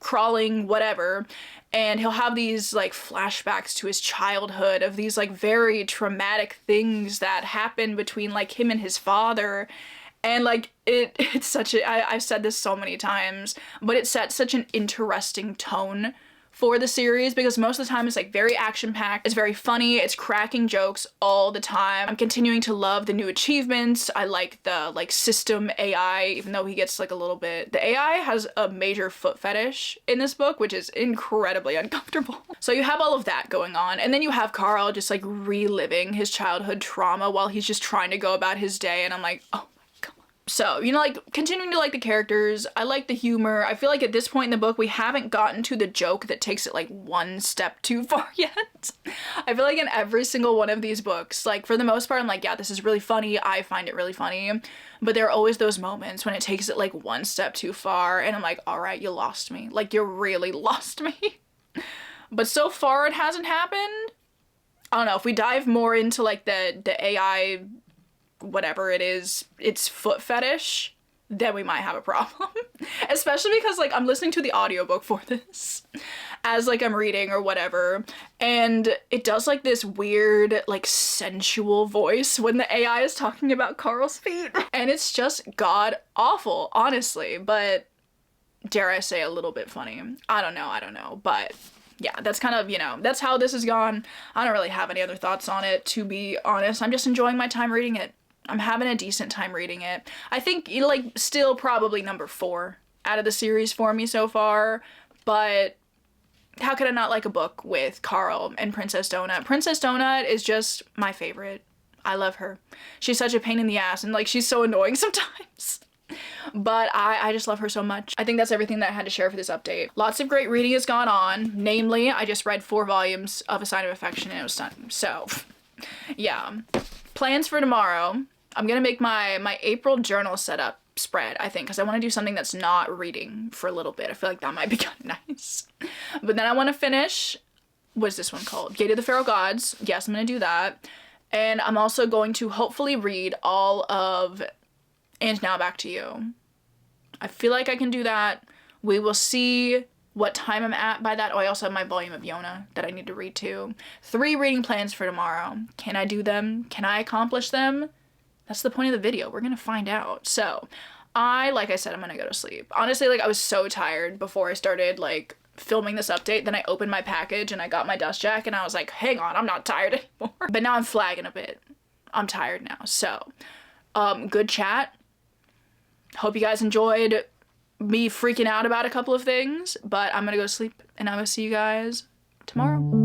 crawling, whatever. And he'll have these like flashbacks to his childhood of these like very traumatic things that happened between like him and his father. And like it's such a, I've said this so many times, but it sets such an interesting tone for the series because most of the time it's like very action-packed, it's very funny, it's cracking jokes all the time. I'm continuing to love the new achievements. I like the like system AI, even though he gets like a little bit, the AI has a major foot fetish in this book, which is incredibly uncomfortable. So you have all of that going on, and then you have Carl just like reliving his childhood trauma while he's just trying to go about his day, and I'm like, oh. So, you know, like, continuing to like the characters, I like the humor. I feel like at this point in the book, we haven't gotten to the joke that takes it, like, one step too far yet. I feel like in every single one of these books, like, for the most part, I'm like, yeah, this is really funny. I find it really funny. But there are always those moments when it takes it, like, one step too far, and I'm like, all right, you lost me. Like, you really lost me. But so far, it hasn't happened. I don't know, if we dive more into, like, the AI... whatever it is, it's foot fetish, then we might have a problem. Especially because like I'm listening to the audiobook for this as like I'm reading or whatever, and it does like this weird like sensual voice when the AI is talking about Carl's feet, and it's just god awful, honestly, but dare I say a little bit funny. I don't know, but yeah, that's kind of, you know, that's how this has gone. I don't really have any other thoughts on it, to be honest. I'm just enjoying my time reading it. I'm having a decent time reading it. I think, you know, like, still probably number 4 out of the series for me so far, but how could I not like a book with Carl and Princess Donut? Princess Donut is just my favorite. I love her. She's such a pain in the ass, and, like, she's so annoying sometimes. But I just love her so much. I think that's everything that I had to share for this update. Lots of great reading has gone on. Namely, I just read 4 volumes of A Sign of Affection and it was done. So, yeah. Plans for tomorrow. I'm gonna make my April journal setup spread, I think, because I want to do something that's not reading for a little bit. I feel like that might be kind of nice. But then I want to finish, what's this one called? Gate of the Pharaoh Gods. Yes, I'm gonna do that. And I'm also going to hopefully read all of And Now Back to You. I feel like I can do that. We will see what time I'm at by that. Oh, I also have my volume of Yona that I need to read too. 3 reading plans for tomorrow. Can I do them? Can I accomplish them? That's the point of the video. We're gonna find out. So, like I said, I'm gonna go to sleep. Honestly, like, I was so tired before I started, like, filming this update. Then I opened my package and I got my dust jacket and I was like, hang on, I'm not tired anymore. But now I'm flagging a bit. I'm tired now. So, good chat. Hope you guys enjoyed me freaking out about a couple of things, but I'm gonna go to sleep and I will see you guys tomorrow.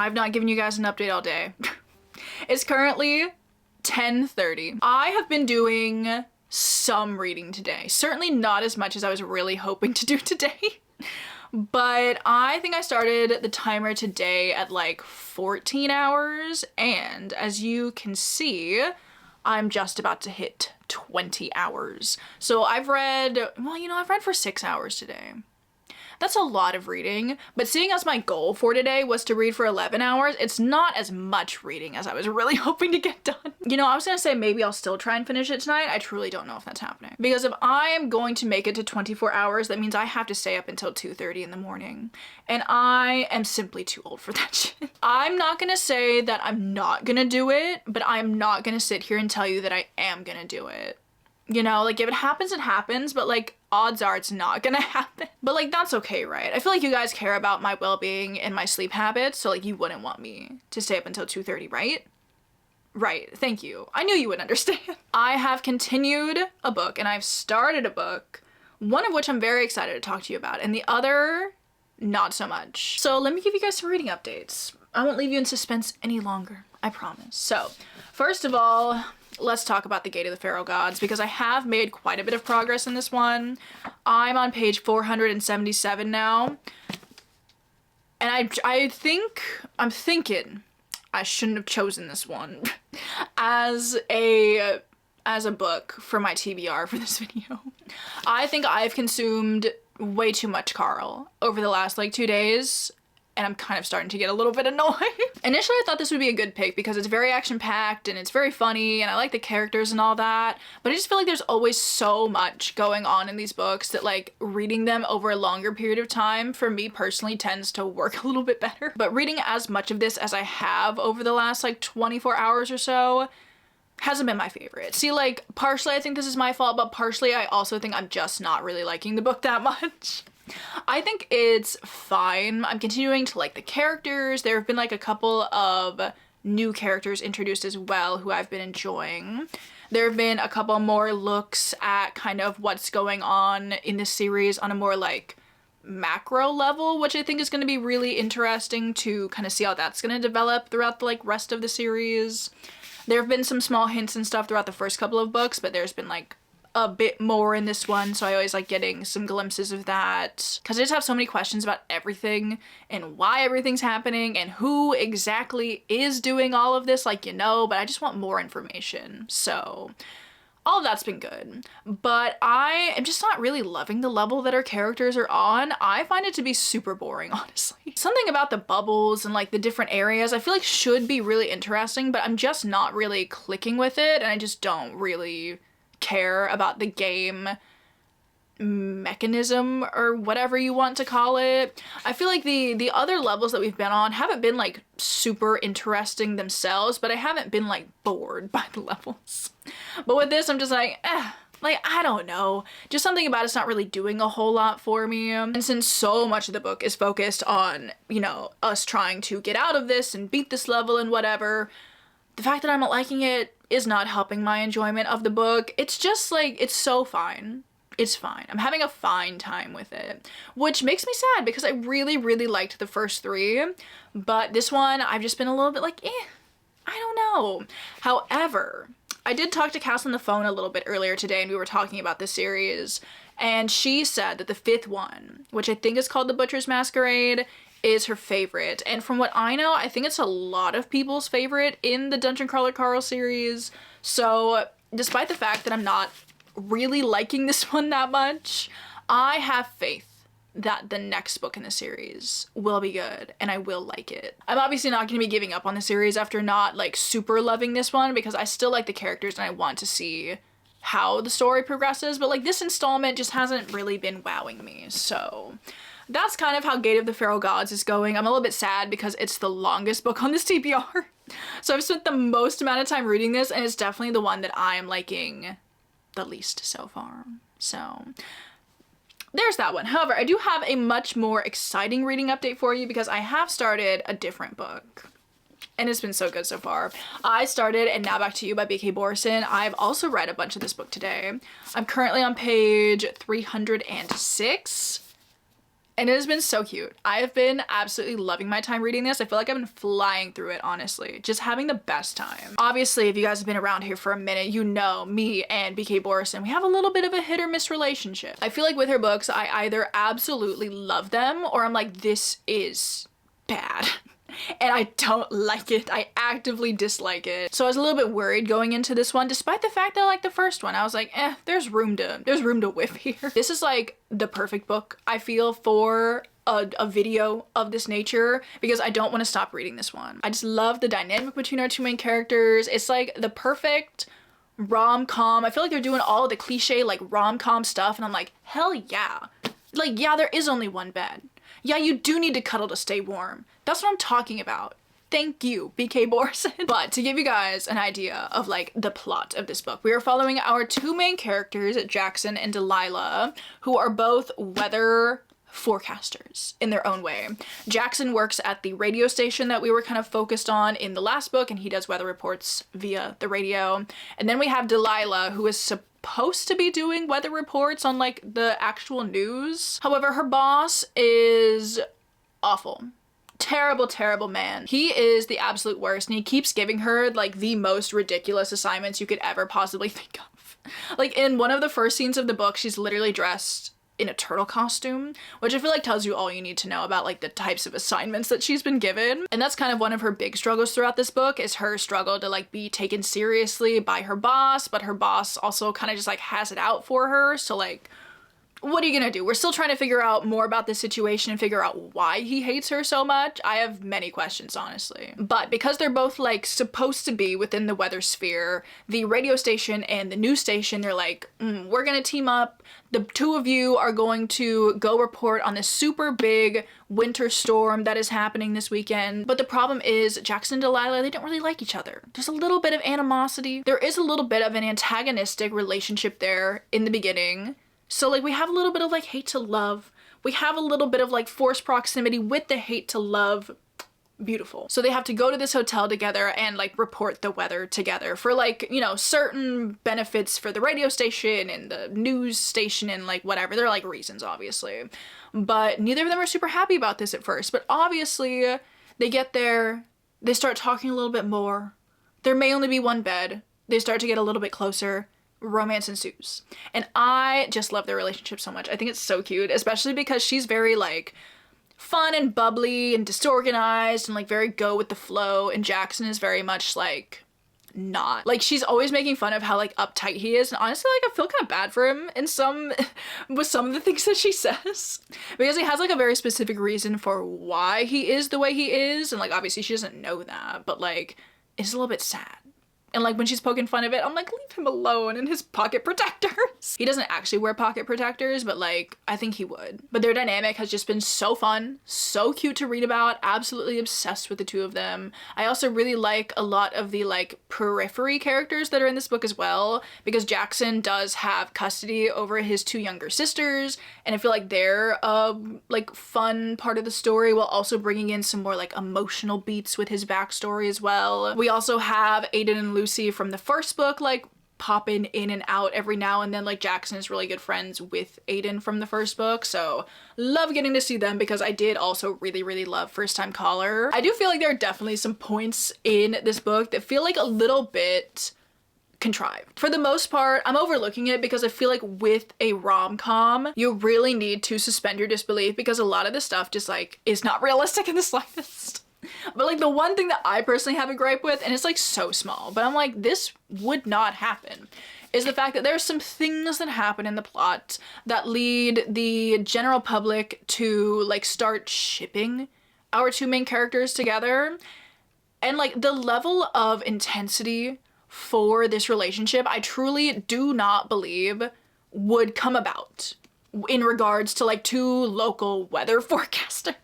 I've not given you guys an update all day. It's currently 10:30. I have been doing some reading today. Certainly not as much as I was really hoping to do today. But I think I started the timer today at like 14 hours. And as you can see, I'm just about to hit 20 hours. So I've read, well, you know, I've read for 6 hours today. That's a lot of reading, but seeing as my goal for today was to read for 11 hours, it's not as much reading as I was really hoping to get done. You know, I was gonna say maybe I'll still try and finish it tonight. I truly don't know if that's happening. Because if I am going to make it to 24 hours, that means I have to stay up until 2:30 in the morning. And I am simply too old for that shit. I'm not gonna say that I'm not gonna do it, but I'm not gonna sit here and tell you that I am gonna do it. You know, like if it happens, it happens, but like odds are it's not gonna happen. But like that's okay, right? I feel like you guys care about my well-being and my sleep habits, so like you wouldn't want me to stay up until 2:30, right? Right, thank you. I knew you would understand. I have continued a book and I've started a book, one of which I'm very excited to talk to you about, and the other, not so much. So let me give you guys some reading updates. I won't leave you in suspense any longer, I promise. So, first of all, let's talk about The Gate of the Pharaoh Gods, because I have made quite a bit of progress in this one. I'm on page 477 now. And I'm thinking I shouldn't have chosen this one as a book for my TBR for this video. I think I've consumed way too much Carl over the last like 2 days. And I'm kind of starting to get a little bit annoyed. Initially, I thought this would be a good pick because it's very action-packed and it's very funny and I like the characters and all that. But I just feel like there's always so much going on in these books that like reading them over a longer period of time for me personally tends to work a little bit better. But reading as much of this as I have over the last like 24 hours or so hasn't been my favorite. See, like partially I think this is my fault, but partially I also think I'm just not really liking the book that much. I think it's fine. I'm continuing to like the characters. There have been like a couple of new characters introduced as well who I've been enjoying. There have been a couple more looks at kind of what's going on in this series on a more like macro level, which I think is going to be really interesting to kind of see how that's going to develop throughout the like rest of the series. There have been some small hints and stuff throughout the first couple of books, but there's been like a bit more in this one, so I always like getting some glimpses of that because I just have so many questions about everything and why everything's happening and who exactly is doing all of this, like, you know, but I just want more information. So all of that's been good, but I am just not really loving the level that our characters are on. I find it to be super boring, honestly. Something about the bubbles and like the different areas I feel like should be really interesting, but I'm just not really clicking with it, and I just don't really care about the game mechanism or whatever you want to call it. I feel like the other levels that we've been on haven't been like super interesting themselves, but I haven't been like bored by the levels. But with this, I'm just like, like, I don't know. Just something about it's not really doing a whole lot for me. And since so much of the book is focused on, you know, us trying to get out of this and beat this level and whatever, the fact that I'm not liking it is not helping my enjoyment of the book. It's just like, it's so fine. It's fine. I'm having a fine time with it, which makes me sad because I really, really liked the first 3, but this one I've just been a little bit like, I don't know. However, I did talk to Cass on the phone a little bit earlier today and we were talking about this series, and she said that the 5th one, which I think is called The Butcher's Masquerade, is her favorite. And from what I know, I think it's a lot of people's favorite in the Dungeon Crawler Carl series. So despite the fact that I'm not really liking this one that much, I have faith that the next book in the series will be good and I will like it. I'm obviously not going to be giving up on the series after not like super loving this one, because I still like the characters and I want to see how the story progresses, but like this installment just hasn't really been wowing me. So that's kind of how Gate of the Pharaoh Gods is going. I'm a little bit sad because it's the longest book on this TBR. So I've spent the most amount of time reading this, and it's definitely the one that I am liking the least so far. So there's that one. However, I do have a much more exciting reading update for you because I have started a different book. And it's been so good so far. I started And Now Back to You by B.K. Borison. I've also read a bunch of this book today. I'm currently on page 306. And it has been so cute. I have been absolutely loving my time reading this. I feel like I've been flying through it, honestly. Just having the best time. Obviously, if you guys have been around here for a minute, you know me and BK Borison, we have a little bit of a hit or miss relationship. I feel like with her books, I either absolutely love them or I'm like, this is bad. And I don't like it. I actively dislike it. So I was a little bit worried going into this one, despite the fact that I liked the first one. I was like, there's room to whiff here. This is like the perfect book, I feel, for a video of this nature, because I don't want to stop reading this one. I just love the dynamic between our two main characters. It's like the perfect rom-com. I feel like they're doing all of the cliche like rom-com stuff, and I'm like, hell yeah. Like, yeah, there is only one bed. Yeah, you do need to cuddle to stay warm. That's what I'm talking about. Thank you, BK Borison. But to give you guys an idea of like the plot of this book, we are following our two main characters, Jackson and Delilah, who are both weather forecasters in their own way. Jackson works at the radio station that we were kind of focused on in the last book, and he does weather reports via the radio. And then we have Delilah, who is supposed to be doing weather reports on like the actual news. However, her boss is awful. Terrible man. He is the absolute worst, and he keeps giving her like the most ridiculous assignments you could ever possibly think of. Like in one of the first scenes of the book, she's literally dressed in a turtle costume, which I feel like tells you all you need to know about like the types of assignments that she's been given. And that's kind of one of her big struggles throughout this book, is her struggle to like be taken seriously by her boss, but her boss also kind of just like has it out for her. So like, what are you gonna do? We're still trying to figure out more about this situation and figure out why he hates her so much. I have many questions, honestly. But because they're both like supposed to be within the weather sphere, the radio station and the news station, they're like, we're gonna team up. The two of you are going to go report on this super big winter storm that is happening this weekend. But the problem is Jackson and Delilah, they don't really like each other. There's a little bit of animosity. There is a little bit of an antagonistic relationship there in the beginning. So like we have a little bit of like hate to love. We have a little bit of like forced proximity with the hate to love. Beautiful. So they have to go to this hotel together and like report the weather together for like, you know, certain benefits for the radio station and the news station and like whatever. There are like reasons, obviously. But neither of them are super happy about this at first. But obviously they get there, they start talking a little bit more. There may only be one bed. They start to get a little bit closer. Romance ensues. And I just love their relationship so much. I think it's so cute, especially because she's very like fun and bubbly and disorganized and like very go with the flow, and Jackson is very much like not. Like she's always making fun of how like uptight he is, and honestly like I feel kind of bad for him in with some of the things that she says, because he has like a very specific reason for why he is the way he is, and like obviously she doesn't know that, but like it's a little bit sad. And like when she's poking fun of it, I'm like, leave him alone and his pocket protectors. He doesn't actually wear pocket protectors, but like, I think he would. But their dynamic has just been so fun, so cute to read about, absolutely obsessed with the two of them. I also really like a lot of the like periphery characters that are in this book as well, because Jackson does have custody over his two younger sisters, and I feel like they're like fun part of the story, while also bringing in some more like emotional beats with his backstory as well. We also have Aiden and Lucy from the first book like popping in and out every now and then. Like Jackson is really good friends with Aiden from the first book, so love getting to see them, because I did also really love First Time Caller. I do feel like there are definitely some points in this book that feel like a little bit contrived. For the most part, I'm overlooking it because I feel like with a rom-com, you really need to suspend your disbelief, because a lot of this stuff just like is not realistic in the slightest. But like the one thing that I personally have a gripe with, and it's like so small, but I'm like, this would not happen, is the fact that there's some things that happen in the plot that lead the general public to like start shipping our two main characters together. And like the level of intensity for this relationship, I truly do not believe would come about in regards to like two local weather forecasters.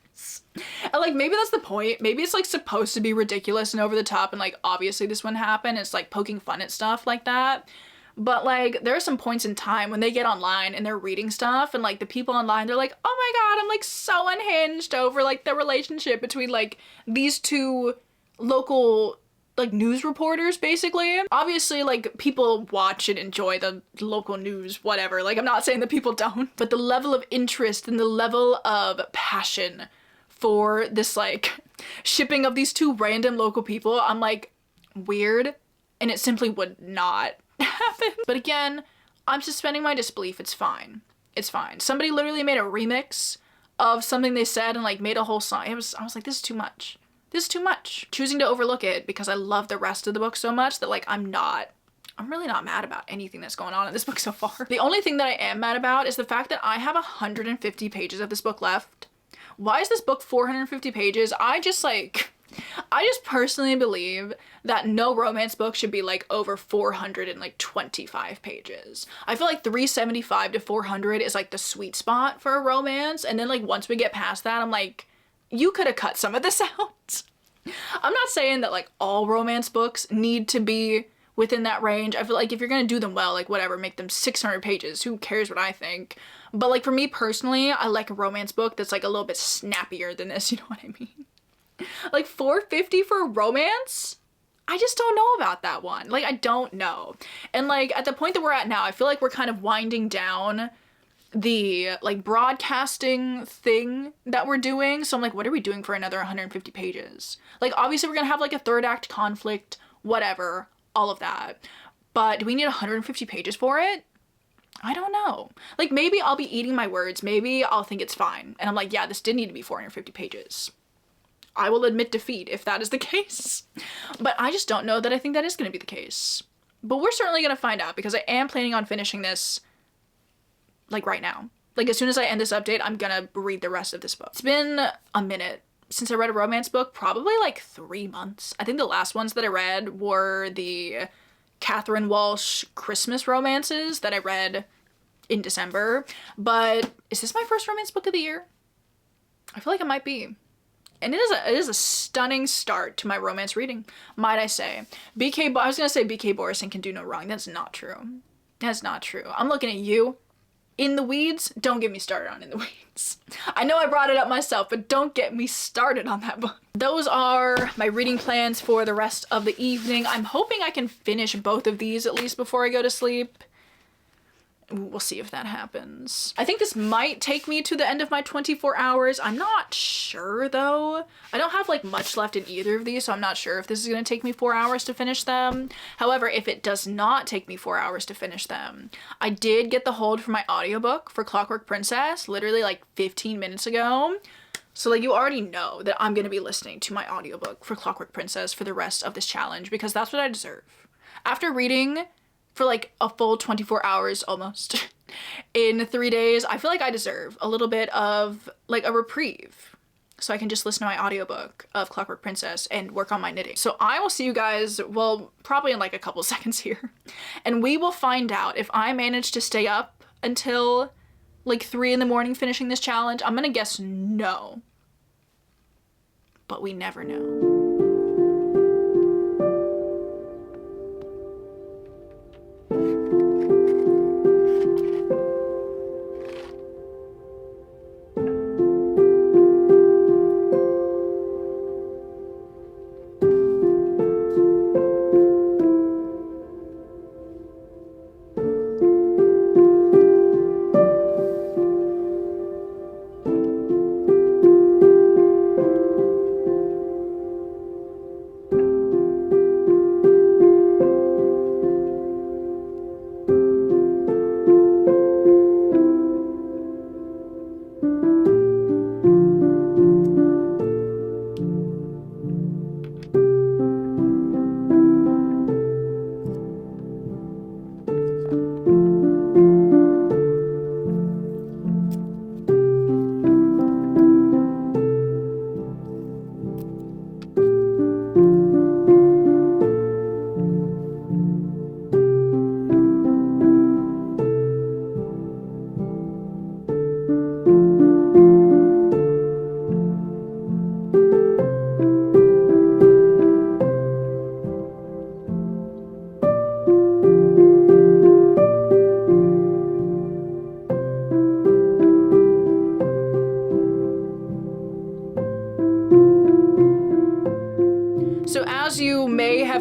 And like maybe that's the point. Maybe it's like supposed to be ridiculous and over the top, and like obviously this wouldn't happen. It's like poking fun at stuff like that. But like there are some points in time when they get online and they're reading stuff, and like the people online, they're like, oh my god, I'm like so unhinged over like the relationship between like these two local like news reporters basically. Obviously like people watch and enjoy the local news, whatever. Like I'm not saying that people don't, but the level of interest and the level of passion for this like shipping of these two random local people, I'm like, weird, and it simply would not happen. But again, I'm suspending my disbelief. It's fine. It's fine. Somebody literally made a remix of something they said and like made a whole song. I was like, this is too much. This is too much. Choosing to overlook it because I love the rest of the book so much that like I'm really not mad about anything that's going on in this book so far. The only thing that I am mad about is the fact that I have 150 pages of this book left. Why is this book 450 pages? I just personally believe that no romance book should be like over 425 pages. I feel like 375 to 400 is like the sweet spot for a romance. And then like once we get past that, I'm like, you could have cut some of this out. I'm not saying that like all romance books need to be within that range. I feel like if you're gonna do them well, like whatever, make them 600 pages. Who cares what I think? But like for me personally, I like a romance book that's like a little bit snappier than this, you know what I mean? Like 450 for a romance? I just don't know about that one. Like I don't know. And like at the point that we're at now, I feel like we're kind of winding down the like broadcasting thing that we're doing. So I'm like, what are we doing for another 150 pages? Like obviously we're gonna have like a third act conflict, whatever, all of that. But do we need 150 pages for it? I don't know. Like maybe I'll be eating my words. Maybe I'll think it's fine. And I'm like, yeah, this did need to be 450 pages. I will admit defeat if that is the case. But I just don't know that I think that is going to be the case. But we're certainly going to find out because I am planning on finishing this like right now. Like as soon as I end this update, I'm going to read the rest of this book. It's been a minute since I read a romance book, probably like 3 months. I think the last ones that I read were the Catherine Walsh Christmas romances that I read in December. But is this my first romance book of the year? I feel like it might be. And it is a stunning start to my romance reading, might I say. I was gonna say BK Borison can do no wrong. That's not true. That's not true. I'm looking at you. In the Weeds, don't get me started on In the Weeds. I know I brought it up myself, but don't get me started on that book. Those are my reading plans for the rest of the evening. I'm hoping I can finish both of these at least before I go to sleep. We'll see if that happens. I think this might take me to the end of my 24 hours. I'm not sure though. I don't have like much left in either of these, so I'm not sure if this is gonna take me 4 hours to finish them. However, if it does not take me 4 hours to finish them, I did get the hold for my audiobook for Clockwork Princess literally like 15 minutes ago. So like you already know that I'm gonna be listening to my audiobook for Clockwork Princess for the rest of this challenge because that's what I deserve. After reading for like a full 24 hours almost in 3 days, I feel like I deserve a little bit of like a reprieve so I can just listen to my audiobook of Clockwork Princess and work on my knitting. So I will see you guys, well, probably in like a couple seconds here, and we will find out if I manage to stay up until like 3 in the morning finishing this challenge. I'm gonna guess no, but we never know.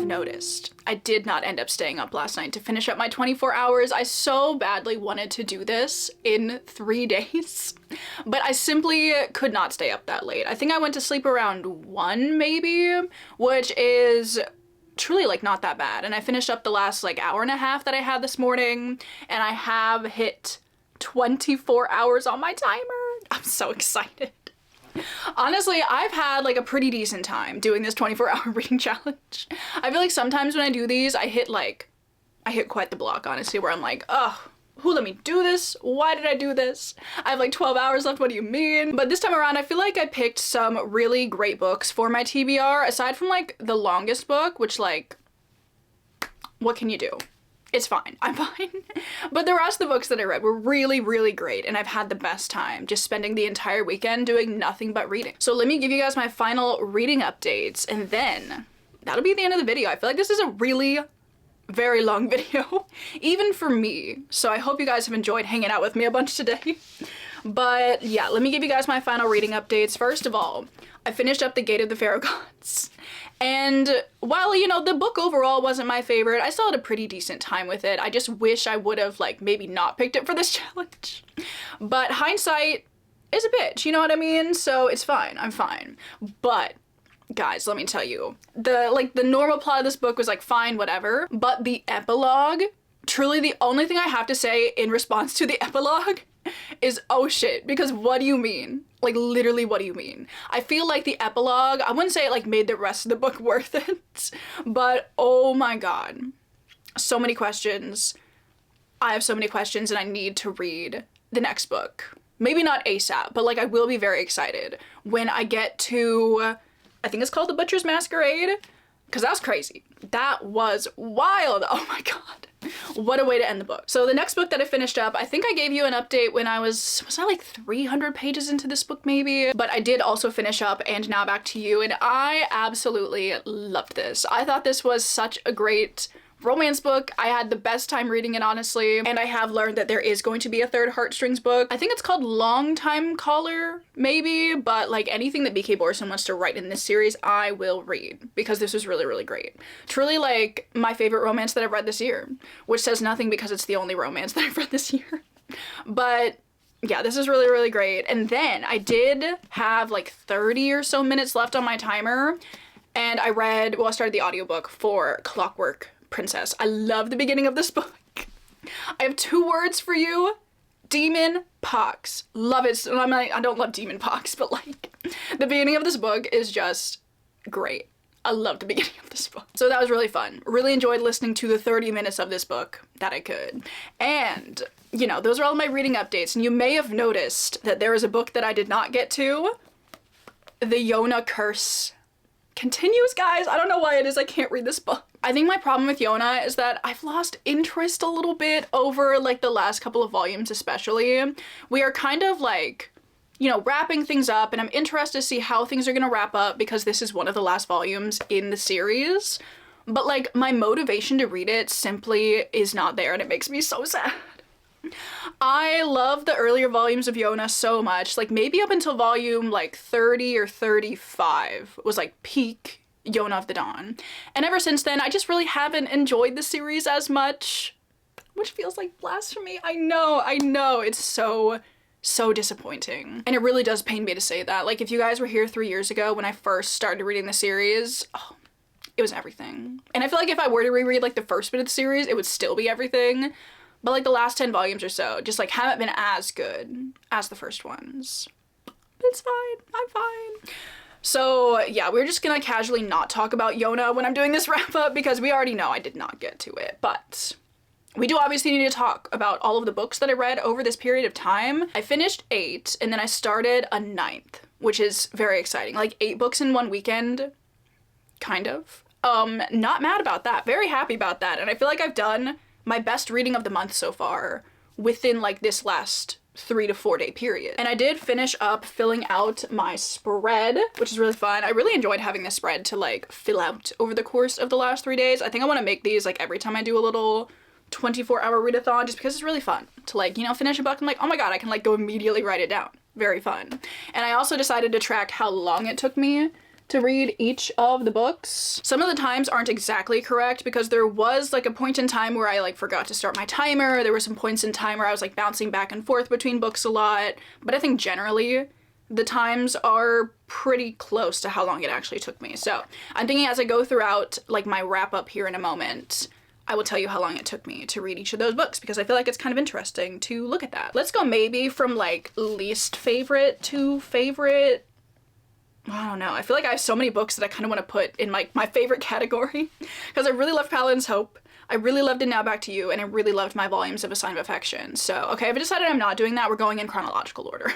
have noticed, I did not end up staying up last night to finish up my 24 hours. I so badly wanted to do this in 3 days, but I simply could not stay up that late. I think I went to sleep around 1 maybe, which is truly like not that bad. And I finished up the last like hour and a half that I had this morning, and I have hit 24 hours on my timer. I'm so excited. Honestly, I've had like a pretty decent time doing this 24-hour reading challenge. I feel like sometimes when I do these, I hit quite the block, honestly, where I'm like, oh, who let me do this? Why did I do this? I have like 12 hours left, what do you mean? But this time around, I feel like I picked some really great books for my TBR, aside from like the longest book, which like, what can you do? It's fine, I'm fine. But the rest of the books that I read were really, really great, and I've had the best time just spending the entire weekend doing nothing but reading. So let me give you guys my final reading updates, and then that'll be the end of the video. I feel like this is a really very long video, even for me. So I hope you guys have enjoyed hanging out with me a bunch today. But yeah, let me give you guys my final reading updates. First of all, I finished up The Gate of the Pharaoh Gods. And while, you know, the book overall wasn't my favorite, I still had a pretty decent time with it. I just wish I would have, like, maybe not picked it for this challenge. But hindsight is a bitch, you know what I mean? So it's fine, I'm fine. But guys, let me tell you, the normal plot of this book was like fine, whatever, but the epilogue, truly the only thing I have to say in response to the epilogue is oh shit, because what do you mean? Like literally, what do you mean? I feel like the epilogue, I wouldn't say it like made the rest of the book worth it, but oh my god, so many questions. I have so many questions and I need to read the next book. Maybe not ASAP, but like I will be very excited when I get to, I think it's called The Butcher's Masquerade, because that was crazy. That was wild. Oh my god. What a way to end the book. So the next book that I finished up, I think I gave you an update when I was I like 300 pages into this book maybe? But I did also finish up And Now Back to You, and I absolutely loved this. I thought this was such a great romance book. I had the best time reading it, honestly, and I have learned that there is going to be a third Heartstrings book. I think it's called Long Time Caller, maybe, but like anything that B.K. Borson wants to write in this series, I will read, because this was really, really great. Truly like my favorite romance that I've read this year, which says nothing because it's the only romance that I've read this year. But yeah, this is really, really great. And then I did have like 30 or so minutes left on my timer, and I started the audiobook for Clockwork Princess. I love the beginning of this book. I have 2 words for you. Demon pox. Love it. So I don't love demon pox, but like the beginning of this book is just great. I love the beginning of this book. So that was really fun. Really enjoyed listening to the 30 minutes of this book that I could. And, you know, those are all my reading updates. And you may have noticed that there is a book that I did not get to. The Yona Curse continues, guys. I don't know why it is I can't read this book. I think my problem with Yona is that I've lost interest a little bit over like the last couple of volumes especially. We are kind of like, you know, wrapping things up, and I'm interested to see how things are gonna wrap up because this is one of the last volumes in the series. But like my motivation to read it simply is not there, and it makes me so sad. I love the earlier volumes of Yona so much, like maybe up until volume like 30 or 35 was like peak Yona of the Dawn. And ever since then, I just really haven't enjoyed the series as much, which feels like blasphemy. I know, it's so disappointing. And it really does pain me to say that. Like if you guys were here 3 years ago when I first started reading the series, oh, it was everything. And I feel like if I were to reread like the first bit of the series, it would still be everything. But like the last 10 volumes or so just like haven't been as good as the first ones. It's fine, I'm fine. So yeah, we're just gonna casually not talk about Yona when I'm doing this wrap up because we already know I did not get to it. But we do obviously need to talk about all of the books that I read over this period of time. I finished 8 and then I started a 9th, which is very exciting. Like 8 books in one weekend, kind of. Not mad about that, very happy about that. And I feel like I've done my best reading of the month so far within like this last 3 to 4 day period. And I did finish up filling out my spread, which is really fun. I really enjoyed having this spread to like fill out over the course of the last 3 days. I think I want to make these like every time I do a little 24-hour readathon just because it's really fun to like, you know, finish a book and like, oh my god, I can like go immediately write it down. Very fun. And I also decided to track how long it took me to read each of the books. Some of the times aren't exactly correct because there was like a point in time where I like forgot to start my timer. There were some points in time where I was like bouncing back and forth between books a lot, but I think generally the times are pretty close to how long it actually took me. So I'm thinking as I go throughout like my wrap up here in a moment, I will tell you how long it took me to read each of those books because I feel like it's kind of interesting to look at that. Let's go maybe from like least favorite to favorite. I don't know. I feel like I have so many books that I kind of want to put in like my favorite category because I really loved Paladin's Hope. I really loved It Now Back to You, and I really loved my volumes of A Sign of Affection. So, okay, I've decided I'm not doing that. We're going in chronological order.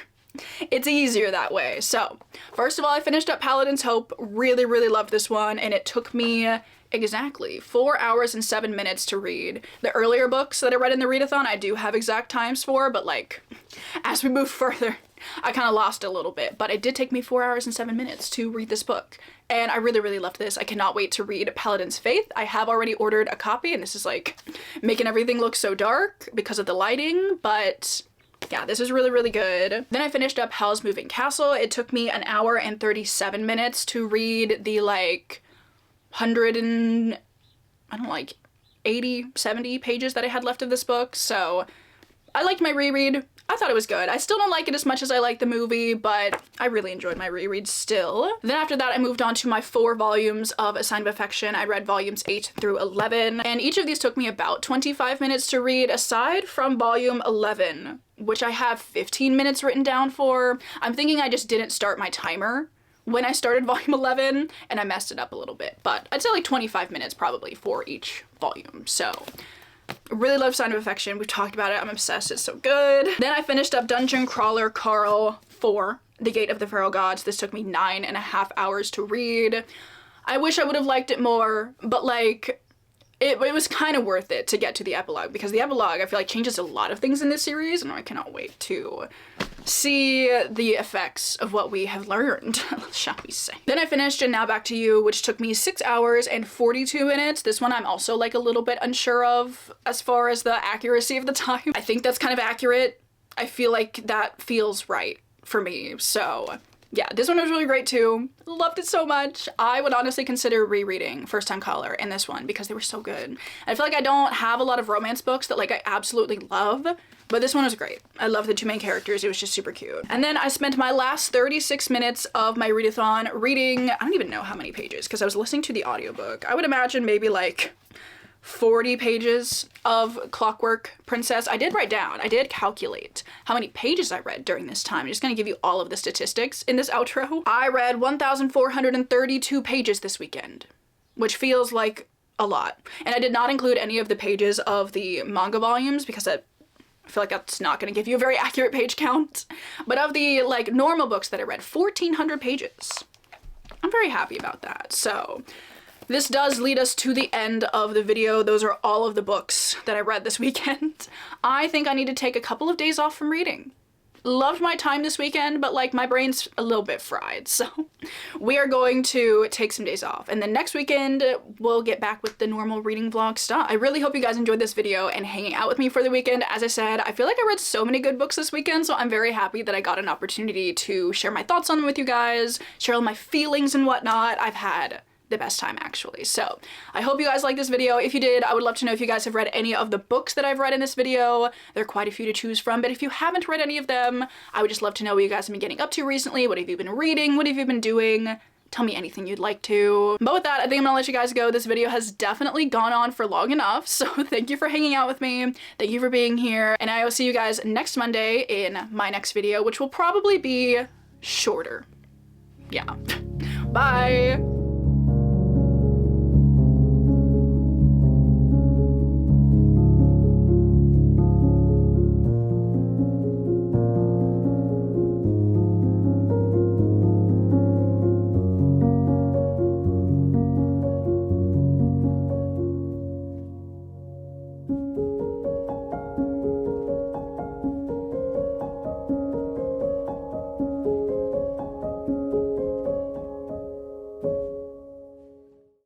It's easier that way. So, first of all, I finished up Paladin's Hope. Really, really loved this one, and it took me exactly 4 hours and 7 minutes to read. The earlier books that I read in the readathon, I do have exact times for, but like, as we move further, I kind of lost a little bit, but it did take me 4 hours and 7 minutes to read this book. And I really, really loved this. I cannot wait to read Paladin's Faith. I have already ordered a copy, and this is like making everything look so dark because of the lighting, but yeah, this is really, really good. Then I finished up Howl's Moving Castle. It took me an hour and 37 minutes to read the like 80, 70 pages that I had left of this book. So I liked my reread. I thought it was good. I still don't like it as much as I like the movie, but I really enjoyed my reread still. Then after that, I moved on to my 4 volumes of A Sign of Affection. I read volumes 8 through 11, and each of these took me about 25 minutes to read, aside from volume 11, which I have 15 minutes written down for. I'm thinking I just didn't start my timer when I started volume 11, and I messed it up a little bit, but I'd say like 25 minutes probably for each volume. So really love Sign of Affection. We've talked about it. I'm obsessed. It's so good. Then I finished up Dungeon Crawler Carl 4, The Gate of the Feral Gods. This took me 9.5 hours to read. I wish I would have liked it more, but like, it was kind of worth it to get to the epilogue, because the epilogue I feel like changes a lot of things in this series, and I cannot wait to see the effects of what we have learned, shall we say. Then I finished And Now Back to You, which took me 6 hours and 42 minutes. This one I'm also like a little bit unsure of as far as the accuracy of the time. I think that's kind of accurate. I feel like that feels right for me, so yeah, this one was really great too. Loved it so much. I would honestly consider rereading First Time Caller and this one because they were so good. And I feel like I don't have a lot of romance books that like I absolutely love, but this one was great. I love the 2 main characters. It was just super cute. And then I spent my last 36 minutes of my readathon reading, I don't even know how many pages because I was listening to the audiobook. I would imagine maybe like 40 pages of Clockwork Princess. I did write down, I did calculate how many pages I read during this time. I'm just gonna give you all of the statistics in this outro. I read 1,432 pages this weekend, which feels like a lot. And I did not include any of the pages of the manga volumes because I feel like that's not gonna give you a very accurate page count. But of the like normal books that I read, 1,400 pages. I'm very happy about that. So this does lead us to the end of the video. Those are all of the books that I read this weekend. I think I need to take a couple of days off from reading. Loved my time this weekend, but like my brain's a little bit fried, so we are going to take some days off. And then next weekend, we'll get back with the normal reading vlog stuff. I really hope you guys enjoyed this video and hanging out with me for the weekend. As I said, I feel like I read so many good books this weekend, so I'm very happy that I got an opportunity to share my thoughts on them with you guys, share all my feelings and whatnot. I've had the best time actually. So I hope you guys like this video. If you did, I would love to know if you guys have read any of the books that I've read in this video. There are quite a few to choose from, but if you haven't read any of them, I would just love to know what you guys have been getting up to recently. What have you been reading? What have you been doing? Tell me anything you'd like to. But with that, I think I'm gonna let you guys go. This video has definitely gone on for long enough, so thank you for hanging out with me. Thank you for being here, and I will see you guys next Monday in my next video, which will probably be shorter. Yeah. Bye!